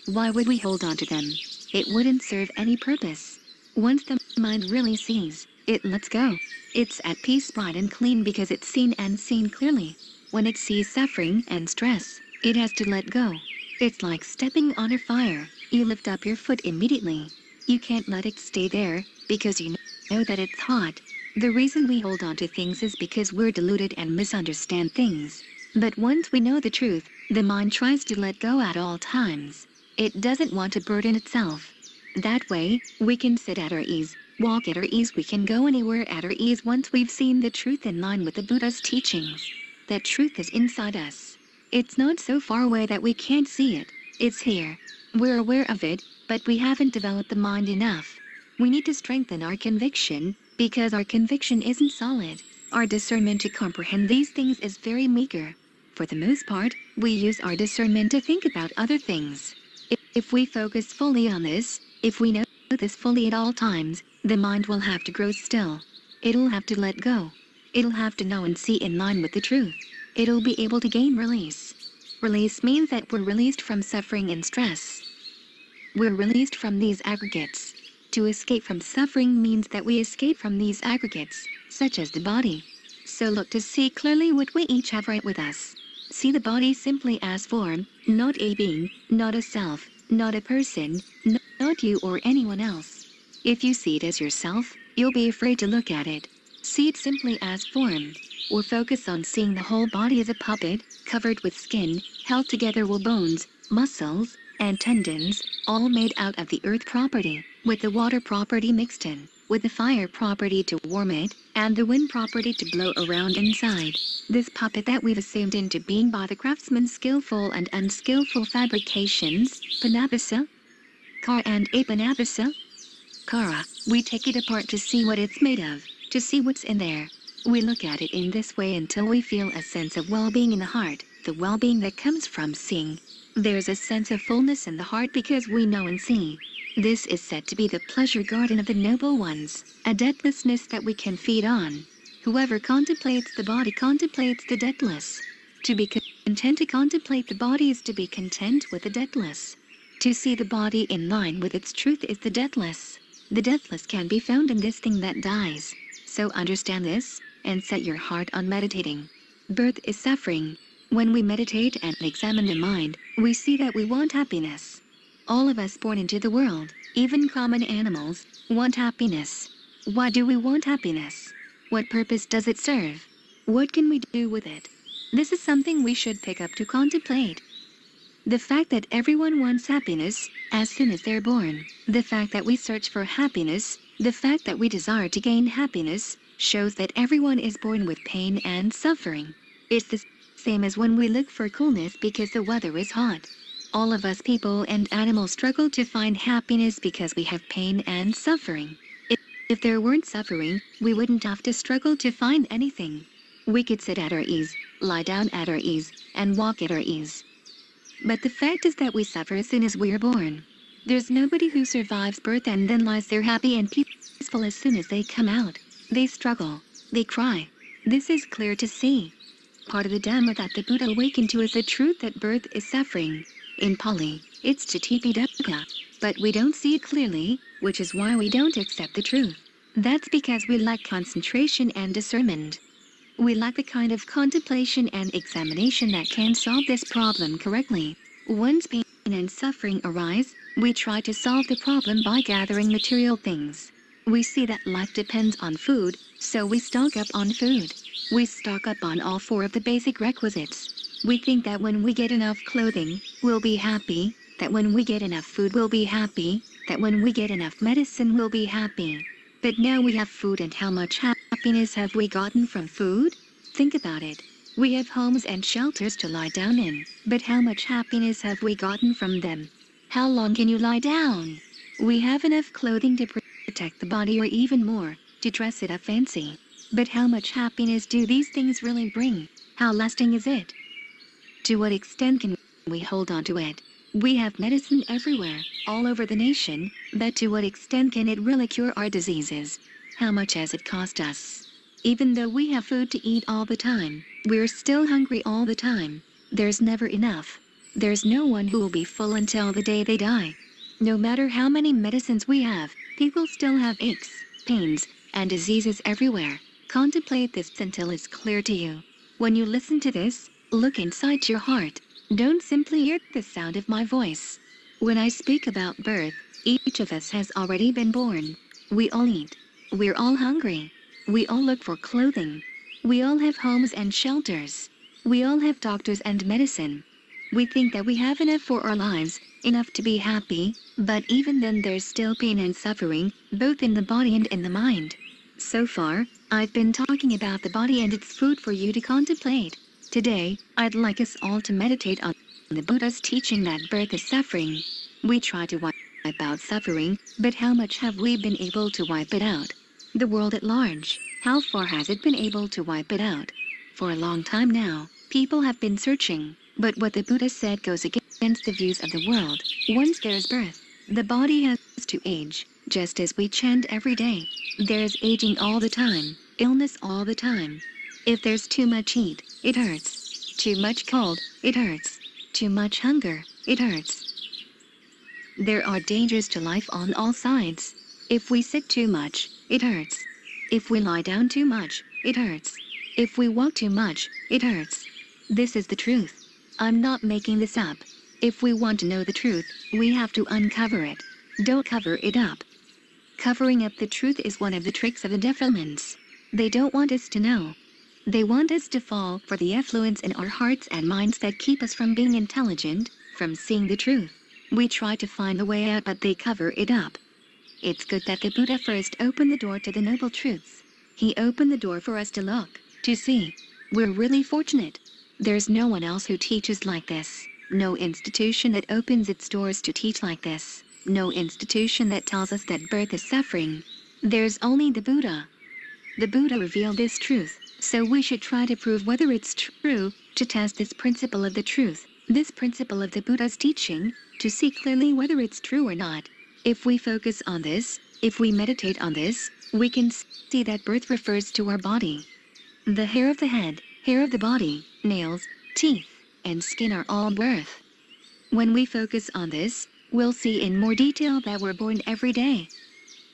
Why would we hold on to them? It wouldn't serve any purpose. Once the mind really sees, it lets go. It's at peace, bright and clean because it's seen and seen clearly. When it sees suffering and stress, it has to let go. It's like stepping on a fire. You lift up your foot immediately. You can't let it stay there, because you know that it's hot. The reason we hold on to things is because we're deluded and misunderstand things. But once we know the truth, the mind tries to let go at all times. It doesn't want to burden itself. That way, we can sit at our ease, walk at our ease, we can go anywhere at our ease once we've seen the truth in line with the Buddha's teachings. That truth is inside us. It's not so far away that we can't see it. It's here. We're aware of it, but we haven't developed the mind enough. We need to strengthen our conviction, because our conviction isn't solid. Our discernment to comprehend these things is very meager. For the most part, we use our discernment to think about other things. If we focus fully on this, if we know this fully at all times, the mind will have to grow still. It'll have to let go. It'll have to know and see in line with the truth. It'll be able to gain release. Release means that we're released from suffering and stress. We're released from these aggregates. To escape from suffering means that we escape from these aggregates, such as the body. So look to see clearly what we each have right with us. See the body simply as form, not a being, not a self, not a person, not you or anyone else. If you see it as yourself, you'll be afraid to look at it. See it simply as form. Or focus on seeing the whole body as a puppet, covered with skin, held together with bones, muscles, and tendons, all made out of the earth property, with the water property mixed in, with the fire property to warm it, and the wind property to blow around inside. This puppet that we've assumed into being by the craftsman's skillful and unskillful fabrications, Panavasa, Kara and Apanavasa, Kara, we take it apart to see what it's made of, to see what's in there. We look at it in this way until we feel a sense of well-being in the heart, the well-being that comes from seeing. There's a sense of fullness in the heart because we know and see. This is said to be the pleasure garden of the noble ones, a deathlessness that we can feed on. Whoever contemplates the body contemplates the deathless. To be content to contemplate the body is to be content with the deathless. To see the body in line with its truth is the deathless. The deathless can be found in this thing that dies. So understand this, and set your heart on meditating. Birth is suffering. When we meditate and examine the mind, we see that we want happiness. All of us born into the world, even common animals, want happiness. Why do we want happiness? What purpose does it serve? What can we do with it? This is something we should pick up to contemplate. The fact that everyone wants happiness, as soon as they're born, the fact that we search for happiness, the fact that we desire to gain happiness, shows that everyone is born with pain and suffering. It's the same as when we look for coolness because the weather is hot. All of us people and animals struggle to find happiness because we have pain and suffering. If there weren't suffering, we wouldn't have to struggle to find anything. We could sit at our ease, lie down at our ease, and walk at our ease. But the fact is that we suffer as soon as we're born. There's nobody who survives birth and then lies there happy and peaceful as soon as they come out. They struggle. They cry. This is clear to see. Part of the Dhamma that the Buddha awakened to is the truth that birth is suffering. In Pali, it's Chatipi Dukkha, but we don't see it clearly, which is why we don't accept the truth. That's because we lack concentration and discernment. We lack the kind of contemplation and examination that can solve this problem correctly. Once pain and suffering arise, we try to solve the problem by gathering material things. We see that life depends on food, so we stock up on food. We stock up on all four of the basic requisites. We think that when we get enough clothing, we'll be happy, that when we get enough food we'll be happy, that when we get enough medicine we'll be happy. But now we have food, and how much happiness have we gotten from food? Think about it. We have homes and shelters to lie down in, but how much happiness have we gotten from them? How long can you lie down? We have enough clothing to protect the body, or even more, to dress it up fancy. But how much happiness do these things really bring? How lasting is it? To what extent can we hold on to it? We have medicine everywhere, all over the nation, but to what extent can it really cure our diseases? How much has it cost us? Even though we have food to eat all the time, we're still hungry all the time. There's never enough. There's no one who will be full until the day they die. No matter how many medicines we have, people still have aches, pains, and diseases everywhere. Contemplate this until it's clear to you. When you listen to this, look inside your heart. Don't simply hear the sound of my voice. When I speak about birth, each of us has already been born. We all eat. We're all hungry. We all look for clothing. We all have homes and shelters. We all have doctors and medicine. We think that we have enough for our lives, enough to be happy, but even then there's still pain and suffering, both in the body and in the mind. So far, I've been talking about the body and its food for you to contemplate. Today, I'd like us all to meditate on the Buddha's teaching that birth is suffering. We try to wipe out suffering, but how much have we been able to wipe it out? The world at large, how far has it been able to wipe it out? For a long time now, people have been searching, but what the Buddha said goes against the views of the world. Once there's birth, the body has to age, just as we chant every day. There's aging all the time, illness all the time. If there's too much heat, it hurts. Too much cold, it hurts. Too much hunger, it hurts. There are dangers to life on all sides. If we sit too much, it hurts. If we lie down too much, it hurts. If we walk too much, it hurts. This is the truth. I'm not making this up. If we want to know the truth, we have to uncover it. Don't cover it up. Covering up the truth is one of the tricks of the defilements. They don't want us to know. They want us to fall for the effluence in our hearts and minds that keep us from being intelligent, from seeing the truth. We try to find a way out, but they cover it up. It's good that the Buddha first opened the door to the noble truths. He opened the door for us to look, to see. We're really fortunate. There's no one else who teaches like this. No institution that opens its doors to teach like this. No institution that tells us that birth is suffering. There's only the Buddha. The Buddha revealed this truth, so we should try to prove whether it's true, to test this principle of the truth, this principle of the Buddha's teaching, to see clearly whether it's true or not. If we focus on this, if we meditate on this, we can see that birth refers to our body. The hair of the head, hair of the body, nails, teeth, and skin are all birth. When we focus on this, we'll see in more detail that we're born every day.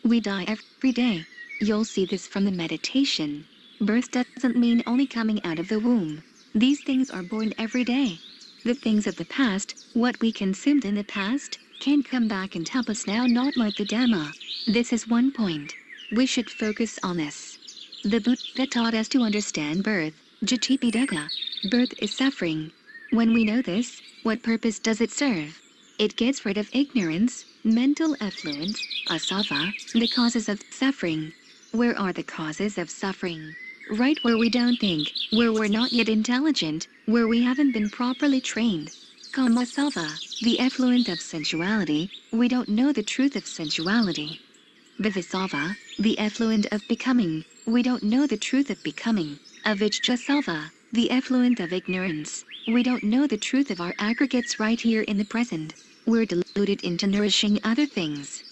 We die every day. You'll see this from the meditation. Birth doesn't mean only coming out of the womb. These things are born every day. The things of the past, what we consumed in the past, can come back and help us now, not like the Dhamma. This is one point. We should focus on this. The Buddha taught us to understand birth, jatipidaka. Birth is suffering. When we know this, what purpose does it serve? It gets rid of ignorance, mental effluence, asava, the causes of suffering. Where are the causes of suffering? Right where we don't think, where we're not yet intelligent, where we haven't been properly trained. Kamasava, the effluent of sensuality, we don't know the truth of sensuality. Vivisava, the effluent of becoming, we don't know the truth of becoming. Avijjasava, the effluent of ignorance, we don't know the truth of our aggregates right here in the present. We're deluded into nourishing other things.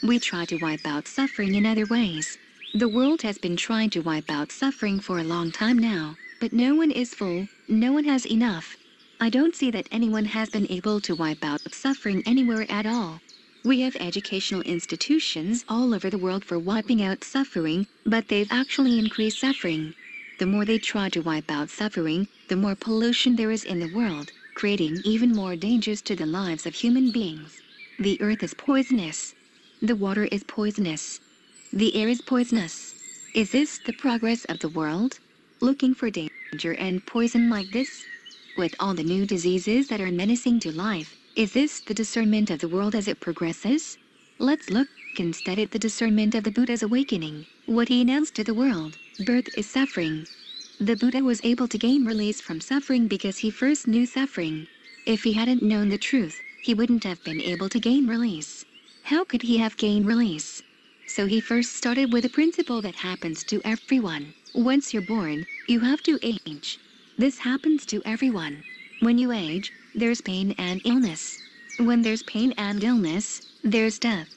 We try to wipe out suffering in other ways. The world has been trying to wipe out suffering for a long time now, but no one is full, no one has enough. I don't see that anyone has been able to wipe out suffering anywhere at all. We have educational institutions all over the world for wiping out suffering, but they've actually increased suffering. The more they try to wipe out suffering, the more pollution there is in the world, creating even more dangers to the lives of human beings. The earth is poisonous. The water is poisonous. The air is poisonous. Is this the progress of the world? Looking for danger and poison like this? With all the new diseases that are menacing to life, is this the discernment of the world as it progresses? Let's look instead at the discernment of the Buddha's awakening, what he announced to the world. Birth is suffering. The Buddha was able to gain release from suffering because he first knew suffering. If he hadn't known the truth, he wouldn't have been able to gain release. How could he have gained release? So he first started with a principle that happens to everyone. Once you're born, you have to age. This happens to everyone. When you age, there's pain and illness. When there's pain and illness, there's death.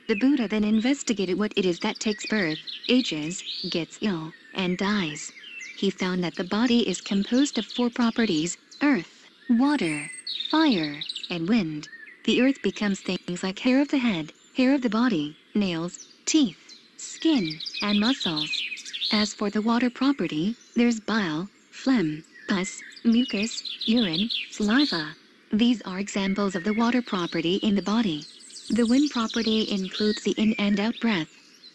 The Buddha then investigated what it is that takes birth, ages, gets ill, and dies. He found that the body is composed of 4 properties: earth, water, fire, and wind. The earth becomes things like hair of the head, hair of the body, nails, teeth, skin, and muscles. As for the water property, there's bile, phlegm, pus, mucus, urine, saliva. These are examples of the water property in the body. The wind property includes the in and out breath.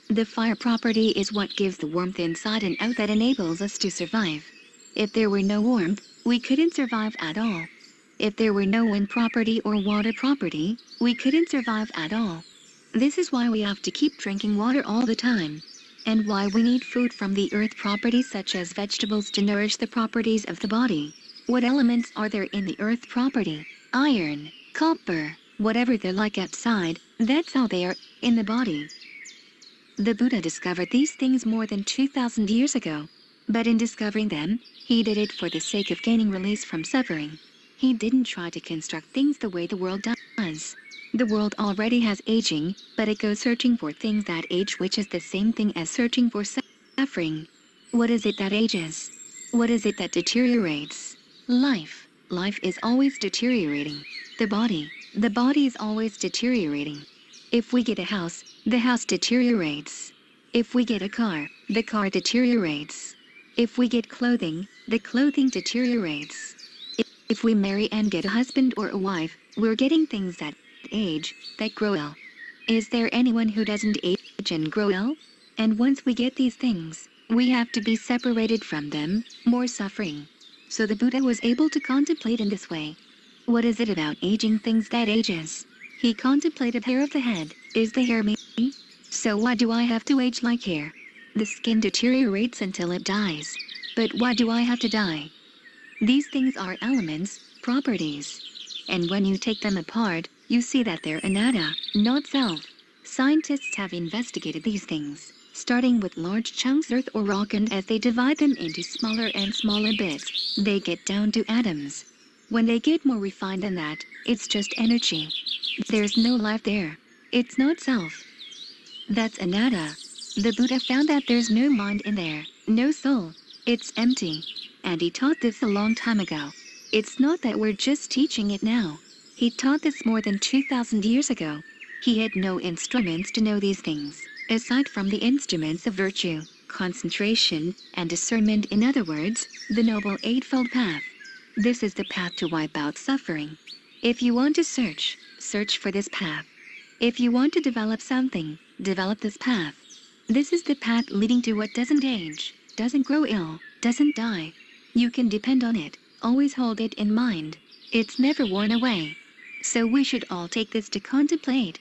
The fire property is what gives the warmth inside and out that enables us to survive. If there were no warmth, we couldn't survive at all. If there were no wind property or water property, we couldn't survive at all. This is why we have to keep drinking water all the time, and why we need food from the earth properties such as vegetables to nourish the properties of the body. What elements are there in the earth property? Iron, copper, whatever they're like outside, that's how they are in the body. The Buddha discovered these things more than 2,000 years ago, but in discovering them, he did it for the sake of gaining release from suffering. He didn't try to construct things the way the world does. The world already has aging, but it goes searching for things that age, which is the same thing as searching for suffering. What is it that ages? What is it that deteriorates? Life. Life is always deteriorating. The body is always deteriorating. If we get a house, the house deteriorates. If we get a car, the car deteriorates. If we get clothing, the clothing deteriorates. If we marry and get a husband or a wife, we're getting things that age, that grow ill. Is there anyone who doesn't age and grow ill? And once we get these things, We have to be separated from them, more suffering. So the Buddha was able to contemplate in this way. What is it about aging things that ages? He contemplated hair of the head. Is the hair me? So why do I have to age like hair? The skin deteriorates until it dies. But why do I have to die? These things are elements, properties. And when you take them apart, you see that they're anatta, not self. Scientists have investigated these things, starting with large chunks earth or rock, and as they divide them into smaller and smaller bits, they get down to atoms. When they get more refined than that, it's just energy. There's no life there. It's not self. That's anatta. The Buddha found that there's no mind in there, no soul. It's empty. And he taught this a long time ago. It's not that we're just teaching it now. He taught this more than 2,000 years ago. He had no instruments to know these things, aside from the instruments of virtue, concentration, and discernment. In other words, the Noble Eightfold Path. This is the path to wipe out suffering. If you want to search, search for this path. If you want to develop something, develop this path. This is the path leading to what doesn't age, doesn't grow ill, doesn't die. You can depend on it, always hold it in mind. It's never worn away. So we should all take this to contemplate.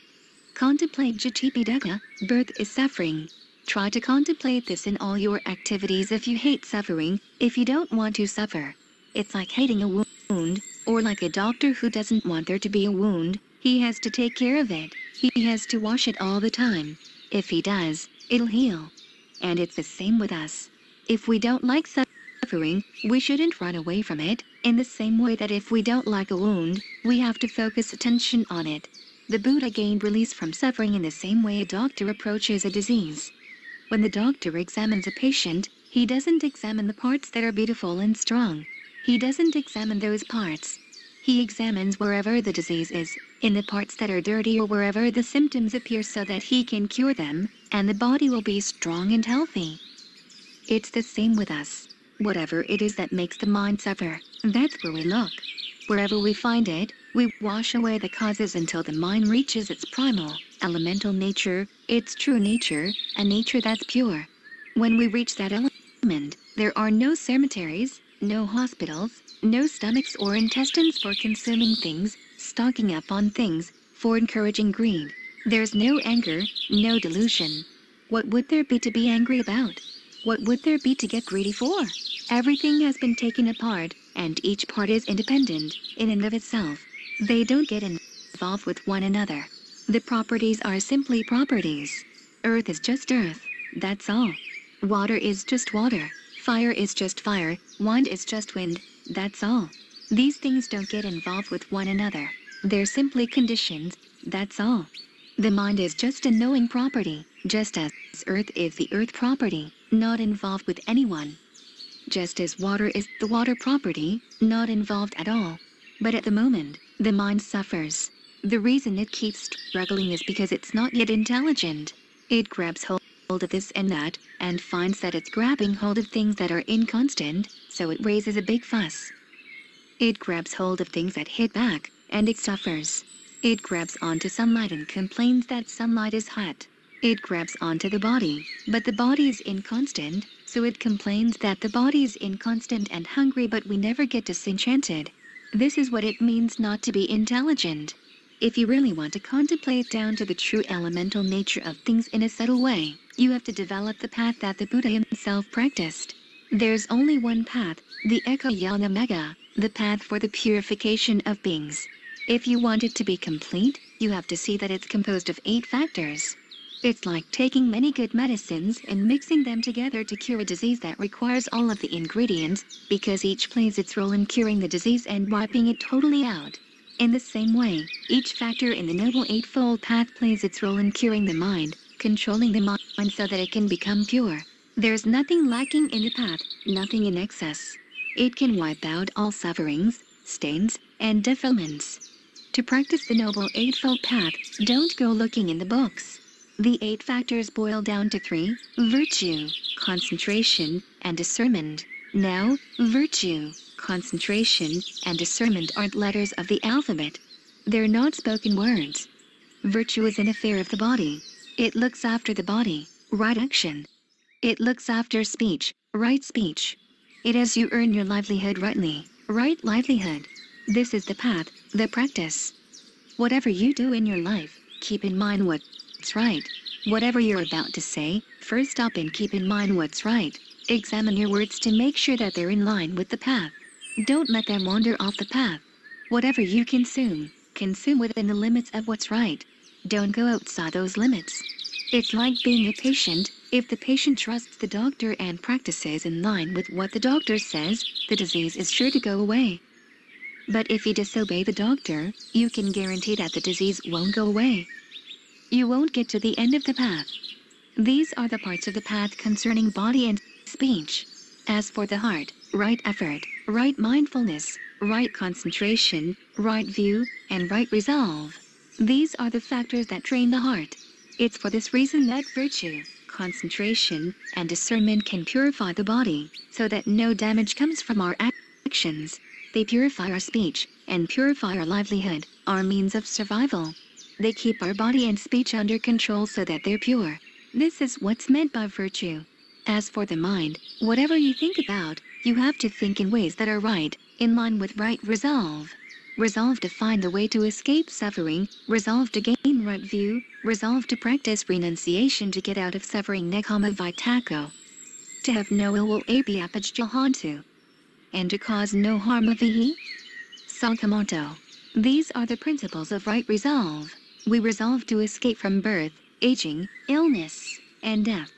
Contemplate jati dukkha, birth is suffering. Try to contemplate this in all your activities. If you hate suffering, if you don't want to suffer. It's like hating a wound, or like a doctor who doesn't want there to be a wound. He has to take care of it. He has to wash it all the time. If he does, it'll heal. And it's the same with us. If we don't like suffering, we shouldn't run away from it, in the same way that if we don't like a wound, we have to focus attention on it. The Buddha gained release from suffering in the same way a doctor approaches a disease. When the doctor examines a patient, he doesn't examine the parts that are beautiful and strong. He doesn't examine those parts. He examines wherever the disease is, in the parts that are dirty or wherever the symptoms appear, so that he can cure them, and the body will be strong and healthy. It's the same with us. Whatever it is that makes the mind suffer, that's where we look. Wherever we find it, we wash away the causes until the mind reaches its primal, elemental nature, its true nature, a nature that's pure. When we reach that element, there are no cemeteries, no hospitals, no stomachs or intestines for consuming things, stocking up on things, for encouraging greed. There's no anger, no delusion. What would there be to be angry about? What would there be to get greedy for? Everything has been taken apart, and each part is independent, in and of itself. They don't get involved with one another. The properties are simply properties. Earth is just earth, that's all. Water is just water. Fire is just fire, wind is just wind, that's all. These things don't get involved with one another. They're simply conditions, that's all. The mind is just a knowing property, just as earth is the earth property, not involved with anyone. Just as water is the water property, not involved at all. But at the moment, the mind suffers. The reason it keeps struggling is because it's not yet intelligent. It grabs hold of this and that, and finds that it's grabbing hold of things that are inconstant, so it raises a big fuss. It grabs hold of things that hit back, and it suffers. It grabs onto sunlight and complains that sunlight is hot. It grabs onto the body, but the body is inconstant, so it complains that the body is inconstant and hungry, but we never get disenchanted. This is what it means not to be intelligent. If you really want to contemplate down to the true elemental nature of things in a subtle way, you have to develop the path that the Buddha himself practiced. There's only one path, the Ekayana Magga, the path for the purification of beings. If you want it to be complete, you have to see that it's composed of 8 factors. It's like taking many good medicines and mixing them together to cure a disease that requires all of the ingredients, because each plays its role in curing the disease and wiping it totally out. In the same way, each factor in the Noble Eightfold Path plays its role in curing the mind, controlling the mind so that it can become pure. There's nothing lacking in the path, nothing in excess. It can wipe out all sufferings, stains, and defilements. To practice the Noble Eightfold Path, don't go looking in the books. The 8 factors boil down to 3, virtue, concentration, and discernment. Now, virtue, concentration, and discernment aren't letters of the alphabet. They're not spoken words. Virtue is an affair of the body. It looks after the body, right action. It looks after speech, right speech. It has you earn your livelihood rightly, right livelihood. This is the path, the practice. Whatever you do in your life, keep in mind what's right. Whatever you're about to say, first stop and keep in mind what's right. Examine your words to make sure that they're in line with the path. Don't let them wander off the path. Whatever you consume within the limits of what's right. Don't go outside those limits. It's like being a patient. If the patient trusts the doctor and practices in line with what the doctor says, the disease is sure to go away. But if you disobey the doctor, you can guarantee that the disease won't go away. You won't get to the end of the path. These are the parts of the path concerning body and speech. As for the heart, right effort, right mindfulness, right concentration, right view, and right resolve. These are the factors that train the heart. It's for this reason that virtue, concentration, and discernment can purify the body, so that no damage comes from our actions. They purify our speech, and purify our livelihood, our means of survival. They keep our body and speech under control so that they're pure. This is what's meant by virtue. As for the mind, whatever you think about, you have to think in ways that are right, in line with right resolve. Resolve to find the way to escape suffering, resolve to gain right view, resolve to practice renunciation to get out of suffering nekama vitako. To have no ill will abhyapajjahantu. And to cause no harm avihi. Sakamoto. These are the principles of right resolve. We resolve to escape from birth, aging, illness, and death.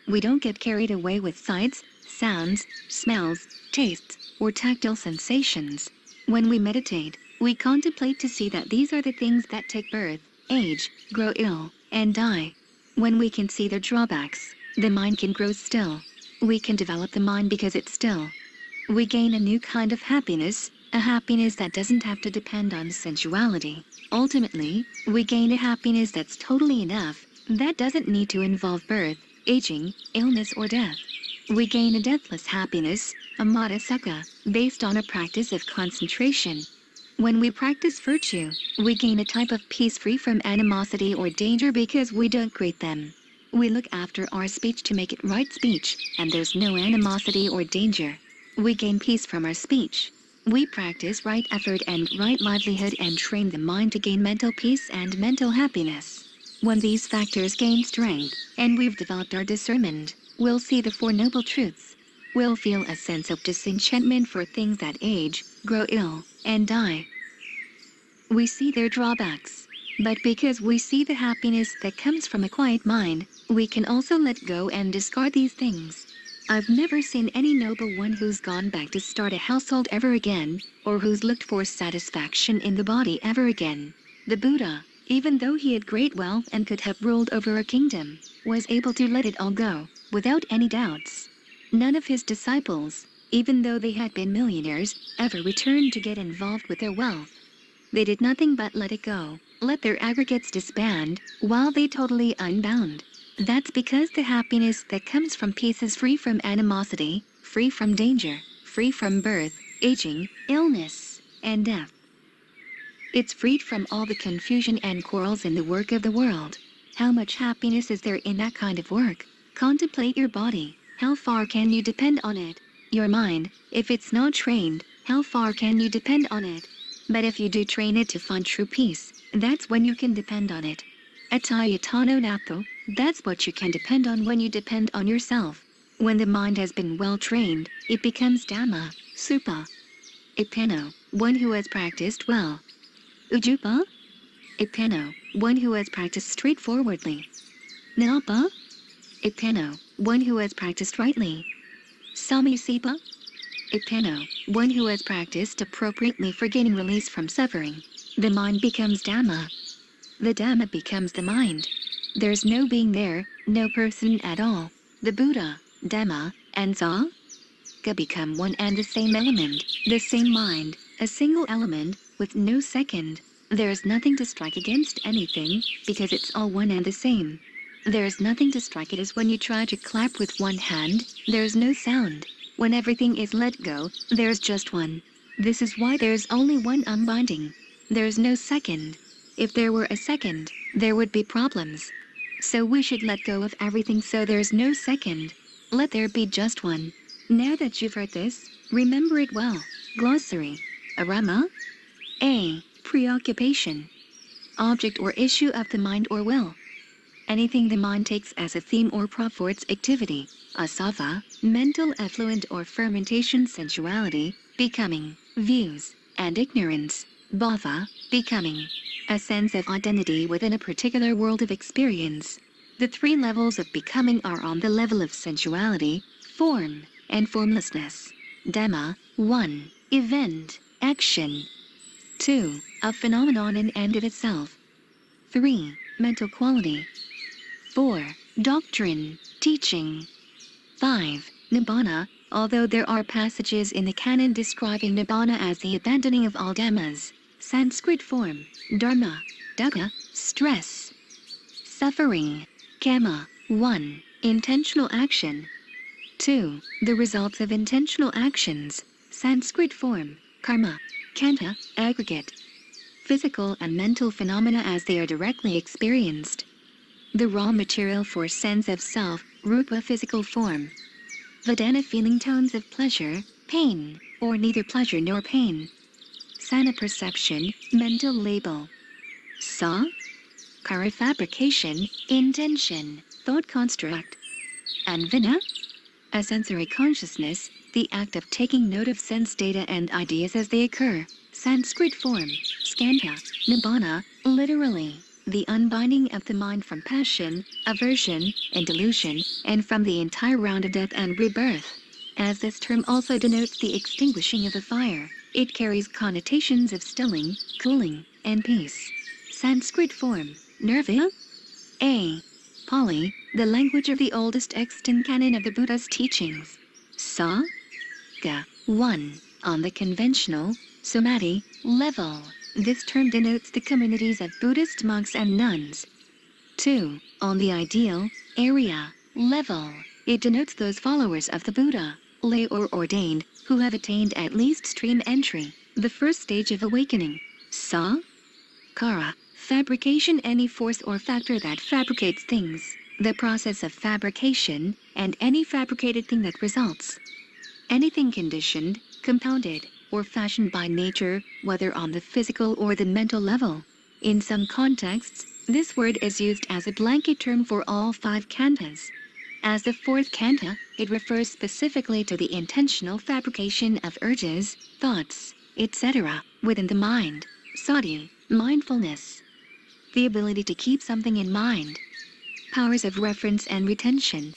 We don't get carried away with sights, sounds, smells, tastes, or tactile sensations. When we meditate, we contemplate to see that these are the things that take birth, age, grow ill, and die. When we can see their drawbacks, the mind can grow still. We can develop the mind because it's still. We gain a new kind of happiness, a happiness that doesn't have to depend on sensuality. Ultimately, we gain a happiness that's totally enough, that doesn't need to involve birth, aging, illness or death. We gain a deathless happiness, a madhusukha, based on a practice of concentration. When we practice virtue, we gain a type of peace free from animosity or danger because we don't create them. We look after our speech to make it right speech, and there's no animosity or danger. We gain peace from our speech. We practice right effort and right livelihood and train the mind to gain mental peace and mental happiness. When these factors gain strength, and we've developed our discernment, we'll see the Four Noble Truths. We'll feel a sense of disenchantment for things that age, grow ill, and die. We see their drawbacks. But because we see the happiness that comes from a quiet mind, we can also let go and discard these things. I've never seen any noble one who's gone back to start a household ever again, or who's looked for satisfaction in the body ever again. The Buddha, even though he had great wealth and could have ruled over a kingdom, was able to let it all go, without any doubts. None of his disciples, even though they had been millionaires, ever returned to get involved with their wealth. They did nothing but let it go, let their aggregates disband, while they totally unbound. That's because the happiness that comes from peace is free from animosity, free from danger, free from birth, aging, illness, and death. It's freed from all the confusion and quarrels in the work of the world. How much happiness is there in that kind of work? Contemplate your body. How far can you depend on it? Your mind, if it's not trained, how far can you depend on it? But if you do train it to find true peace, that's when you can depend on it. Atayatano natho, that's what you can depend on when you depend on yourself. When the mind has been well trained, it becomes Dhamma, Supa. Ipano, one who has practiced well. Ujupa? Ipano, one who has practiced straightforwardly. Napa? Ipano, one who has practiced rightly. Samisipa? Ipano, one who has practiced appropriately for gaining release from suffering. The mind becomes Dhamma. The Dhamma becomes the mind. There's no being there, no person at all. The Buddha, Dhamma, and Sangha become one and the same element, the same mind, a single element, with no second. There's nothing to strike against anything, because it's all one and the same. There's nothing to strike it as when you try to clap with one hand, there's no sound. When everything is let go, there's just one. This is why there's only one unbinding. There's no second. If there were a second, there would be problems. So we should let go of everything so there's no second. Let there be just one. Now that you've heard this, remember it well. Glossary. Arama. A. Preoccupation. Object or issue of the mind or will. Anything the mind takes as a theme or prop for its activity. Asava, mental effluent or fermentation. Sensuality, becoming, views, and ignorance. Bhava, becoming. A sense of identity within a particular world of experience. The three levels of becoming are on the level of sensuality, form, and formlessness. Dhamma, 1. Event, action. 2. A phenomenon in and of itself. 3. Mental quality. 4. Doctrine, teaching. 5. Nibbana, although there are passages in the canon describing Nibbana as the abandoning of all dhammas. Sanskrit form, dharma, dukkha, stress, suffering. Kamma, 1. Intentional action. 2. The results of intentional actions. Sanskrit form, karma, kanta, aggregate. Physical and mental phenomena as they are directly experienced. The raw material for sense of self, rupa physical form. Vedana feeling tones of pleasure, pain, or neither pleasure nor pain. Sana perception, mental label. Sa. Kara fabrication, intention, thought construct. And Vina. A sensory consciousness, the act of taking note of sense data and ideas as they occur. Sanskrit form, skandha, nibbana, literally, the unbinding of the mind from passion, aversion, and delusion, and from the entire round of death and rebirth. As this term also denotes the extinguishing of the fire, it carries connotations of stilling, cooling, and peace. Sanskrit form, nirvana. A. Pali, the language of the oldest extant canon of the Buddha's teachings. Sa. Ga. 1. On the conventional, samadhi, level. This term denotes the communities of Buddhist monks and nuns. 2. On the ideal, area, level. It denotes those followers of the Buddha, lay or ordained, who have attained at least stream entry, the first stage of awakening. Sa. Kara. Fabrication, any force or factor that fabricates things. The process of fabrication, and any fabricated thing that results. Anything conditioned, compounded, or fashioned by nature, whether on the physical or the mental level. In some contexts, this word is used as a blanket term for all 5 khandhas. As the 4th khandha, it refers specifically to the intentional fabrication of urges, thoughts, etc., within the mind. Sati, mindfulness. The ability to keep something in mind. Powers of reference and retention.